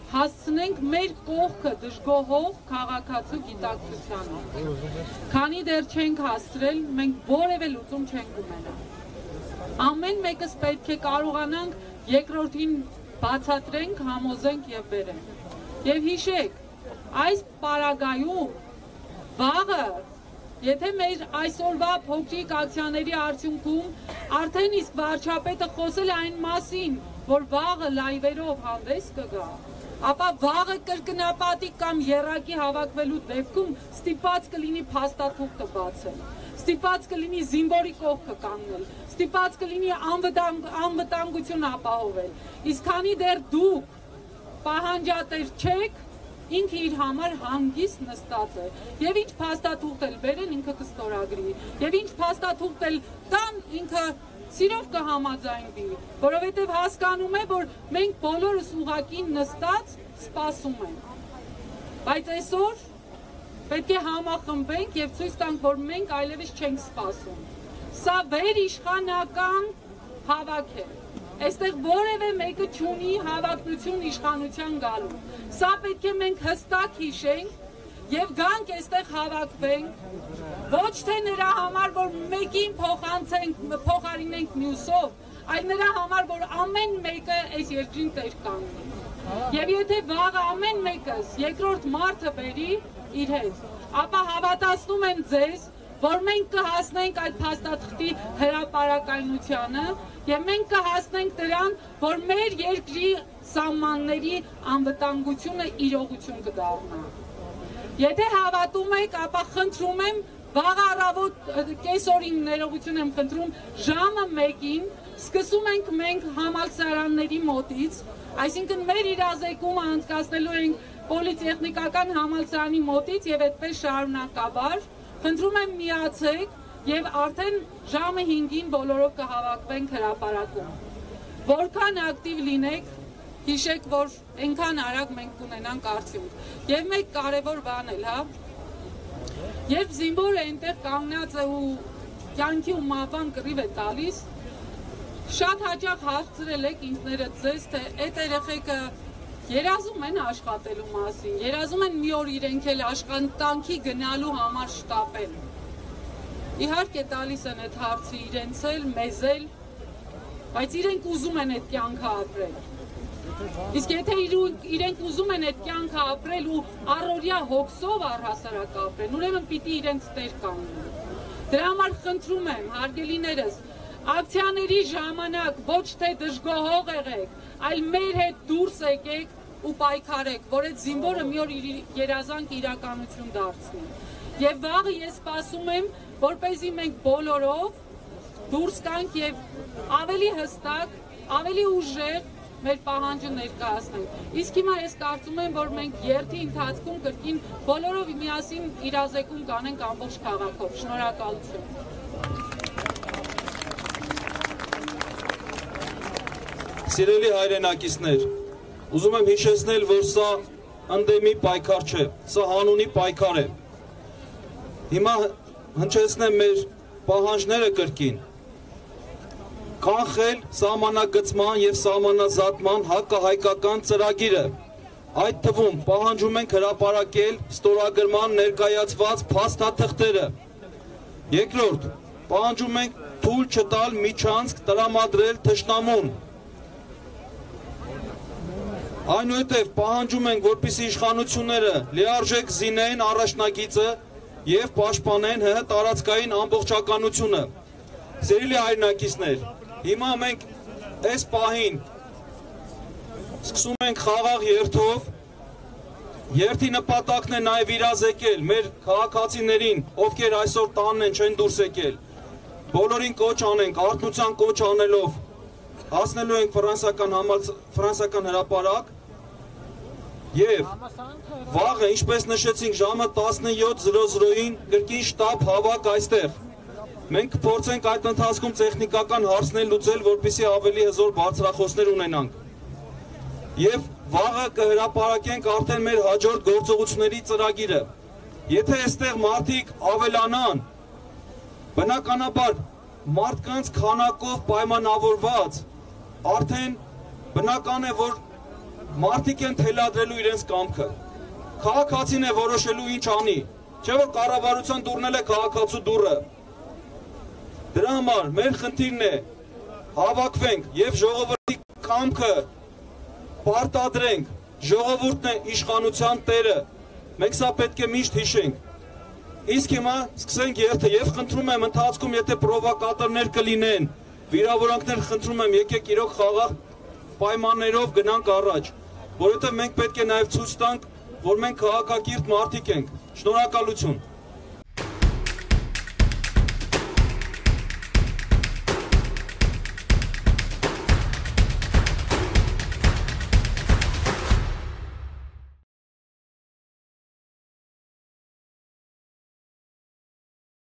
հասցնենք մեր կողքը դժգոհող քաղաքացու գիտակցությանը։ Քանի դեռ չենք հասցրել, մենք որևէ լուծում չենք ունենա։ Ամեն մեկս պետք է կարողանանք երկրորդին բացատրենք, համոզենք եւ բերենք։ Եվ հիշեք, այս պարագայում վաղը, եթե մեր այսօրվա փոքրիկ ակցիաների արդյունքում արդեն իսկ վարչապետը խոսել է այն մասին, որ վաղը լայվերով հանդես կգա, ապա վաղը կրկնապատիկ կամ եռակի հավաքվելու դեպքում ստիպված կլինի փաստաթուղթը բացել, ստիպված կլինի զինվորի կողքը կանգնել, ստիպված կլինի անվտանգություն ապահովել, իսկ քանի դեռ դուք պահանջատեր չեք, ինքը իր համար հանգիստ նստած է, և ինչ փաստաթուղթ էլ բերեն, ինքը կստորագրի, և ինչ փաստաթուղթ էլ տան, ինքը սիրով կհամաձայնվի, որովհետև հասկանում է, որ մենք բոլորս ուղղակի նստած սպասում ենք, բայց այսօր պետք է համախմբենք և ցույց տանք, որ մենք այլևս չենք սպասում, սա վերիշխանական հավաք է, այստեղ որևէ մեկը չունի հավակնություն իշխանության գալու, սա պետք է մենք հստակ հիշենք և գանք այստեղ հավաքվենք, ոչ թե նրա համար, որ մեկին փոխարինենք մյուսով, այլ նրա համար, որ ամեն մեկը այս երկրին տեր կանգնի։ Եվ եթե վաղը ամեն մեկս երկրորդ մարդը բերի իր հետ, ապա հավատացնում եմ ձեզ, որ մենք կհասնենք այդ փաստաթղթի հրապարակայնությանը և մենք կհասնենք դրան, որ մեր երկրի սահմանների անվտանգությունը իրողություն կդառնա։ Եթե հավատում եք, ապա խնդրում եմ, վաղ առավոտ կեսօրին ներողություն եմ խնդրում, ժամը 1-ին սկսում ենք մենք համալսարանների մոտից, այսինքն մեր իրազեկումը անցկացնելու ենք պոլիտեխնիկական համալսարանի մոտից և այդպես շարունակաբար, խնդրում եմ միացեք և արդեն ժամը 5-ին բոլորով կհավաքվենք հրապարակում։ Որքան ակտիվ լինեք, հիշեք, որ այնքան արագ մենք կունենանք արդյունք։ Եվ մեկ կարևոր բան էլ, հա, երբ զինվորը այնտեղ կանգնած է ու կյանքի ու մահվան կռիվ է տալիս, շատ հաճախ հարցրել եք ինքներդ ձեզ, թե այդ երեխեքը երազում են աշխատելու մասին, երազում են մի օր իրենք էլ աշխատանքի գնալու համար շտապել։ Իհարկե տալիս են այդ հարցը իրենց էլ, մեզ էլ, բայց իրենք ուզում են այդ կյանքը ապրել։ Իսկ եթե իրենք ուզում են այդ կյանքը ապրել ու առօրյա հոգսով առհասարակ ապրեն, ուրեմն պիտի իրենց տեր կանգնեն։ Դրա համար խնդրում եմ, հարգելիներս, ակցիաների ժամանակ ոչ թե դժգոհող եղեք, այլ մեր հետ դուրս եկեք ու պայքարեք, որ այդ զինվորը մի օր երազանք իրականություն դարձնի։ Եվ վաղը ես սպասում եմ, որպեսզի մենք բոլորով դուրս գանք եւ ավելի հստակ, ավելի ուժեղ մեր պահանջը ներկայացնենք։ Իսկ հիմա ես կարծում եմ, որ մենք երթի ընթացքում կրկին բոլորով միասին իրազեկում կանենք ամբողջ քաղաքով։ Շնորհակալություն։ Սիրելի հայրենակիցներ, ուզում եմ հիշեցնել, որ սա ընդդեմի պայքար չէ, սա հանունի պայքար է։ Հիմա հնչեցնեմ մեր պահանջները կրկին։ Կանխել սահմանագծման եւ սահմանազատման հակահայկական ծրագիրը։ Այդ թվում պահանջում ենք հրապարակել ստորագրման ներկայացված փաստաթղթերը։ Երկրորդ, պահանջում ենք թույլ չտալ միջանցք տրամադրել թշնամուն։ Այնուհետև պահանջում ենք, որպեսզի իշխանությունները լիարժեք զինեն առաջնագիծը եւ պաշտպանեն ՀՀ տարածքային ամբողջականությունը։ Սիրելի հայրենակիցներ, հիմա մենք այս պահին սկսում ենք խաղաղ երթով։ Երթի նպատակն է նաև իրազեկել մեր քաղաքացիներին, ովքեր այսօր տանն են, չեն դուրս եկել։ Բոլորին կոչ անենք, արթնության կոչ անելով հասնելու ենք ֆրանսիական հրապարակ եւ վաղը, ինչպես նշեցինք, ժամը 17:00-ին կրկին շտաբ հավաք այստեղ։ Մենք կփորձենք այդ ընթացքում տեխնիկական հարցներ լուծել, որպեսզի ավելի հզոր բարձրախոսներ ունենանք։ Եվ վաղը կհրապարակենք արդեն մեր հաջորդ գործողությունների ծրագիրը։ Եթե այստեղ մարդիկ ավելանան, բնականաբար մարդկանց քանակով պայմանավորված, արդեն բնական է, որ մարդիկ են թելադրելու իրենց կամքը։ Քաղաքացին է որոշելու ինչ անի, չէ՞ որ կառավարության դուռն է քաղաքացու դուռը։ Դրա համար մեր խնդիրն է հավաքվենք եւ ժողովրդի կամքը պարտադրենք, ժողովուրդն է իշխանության տերը, մենք սա պետք է միշտ հիշենք։ Իսկ հիմա սկսենք երթը եւ խնդրում եմ ընթացքում, եթե պրովոկատորներ կլինեն, վիրավորանքներ, խնդրում եմ եկեք իրոք խաղաղ պայմաններով գնանք առաջ, որովհետեւ մենք պետք է նաեւ ցույց տանք, որ մենք քաղաքակիրթ մարդիկ ենք։ Շնորհակալություն։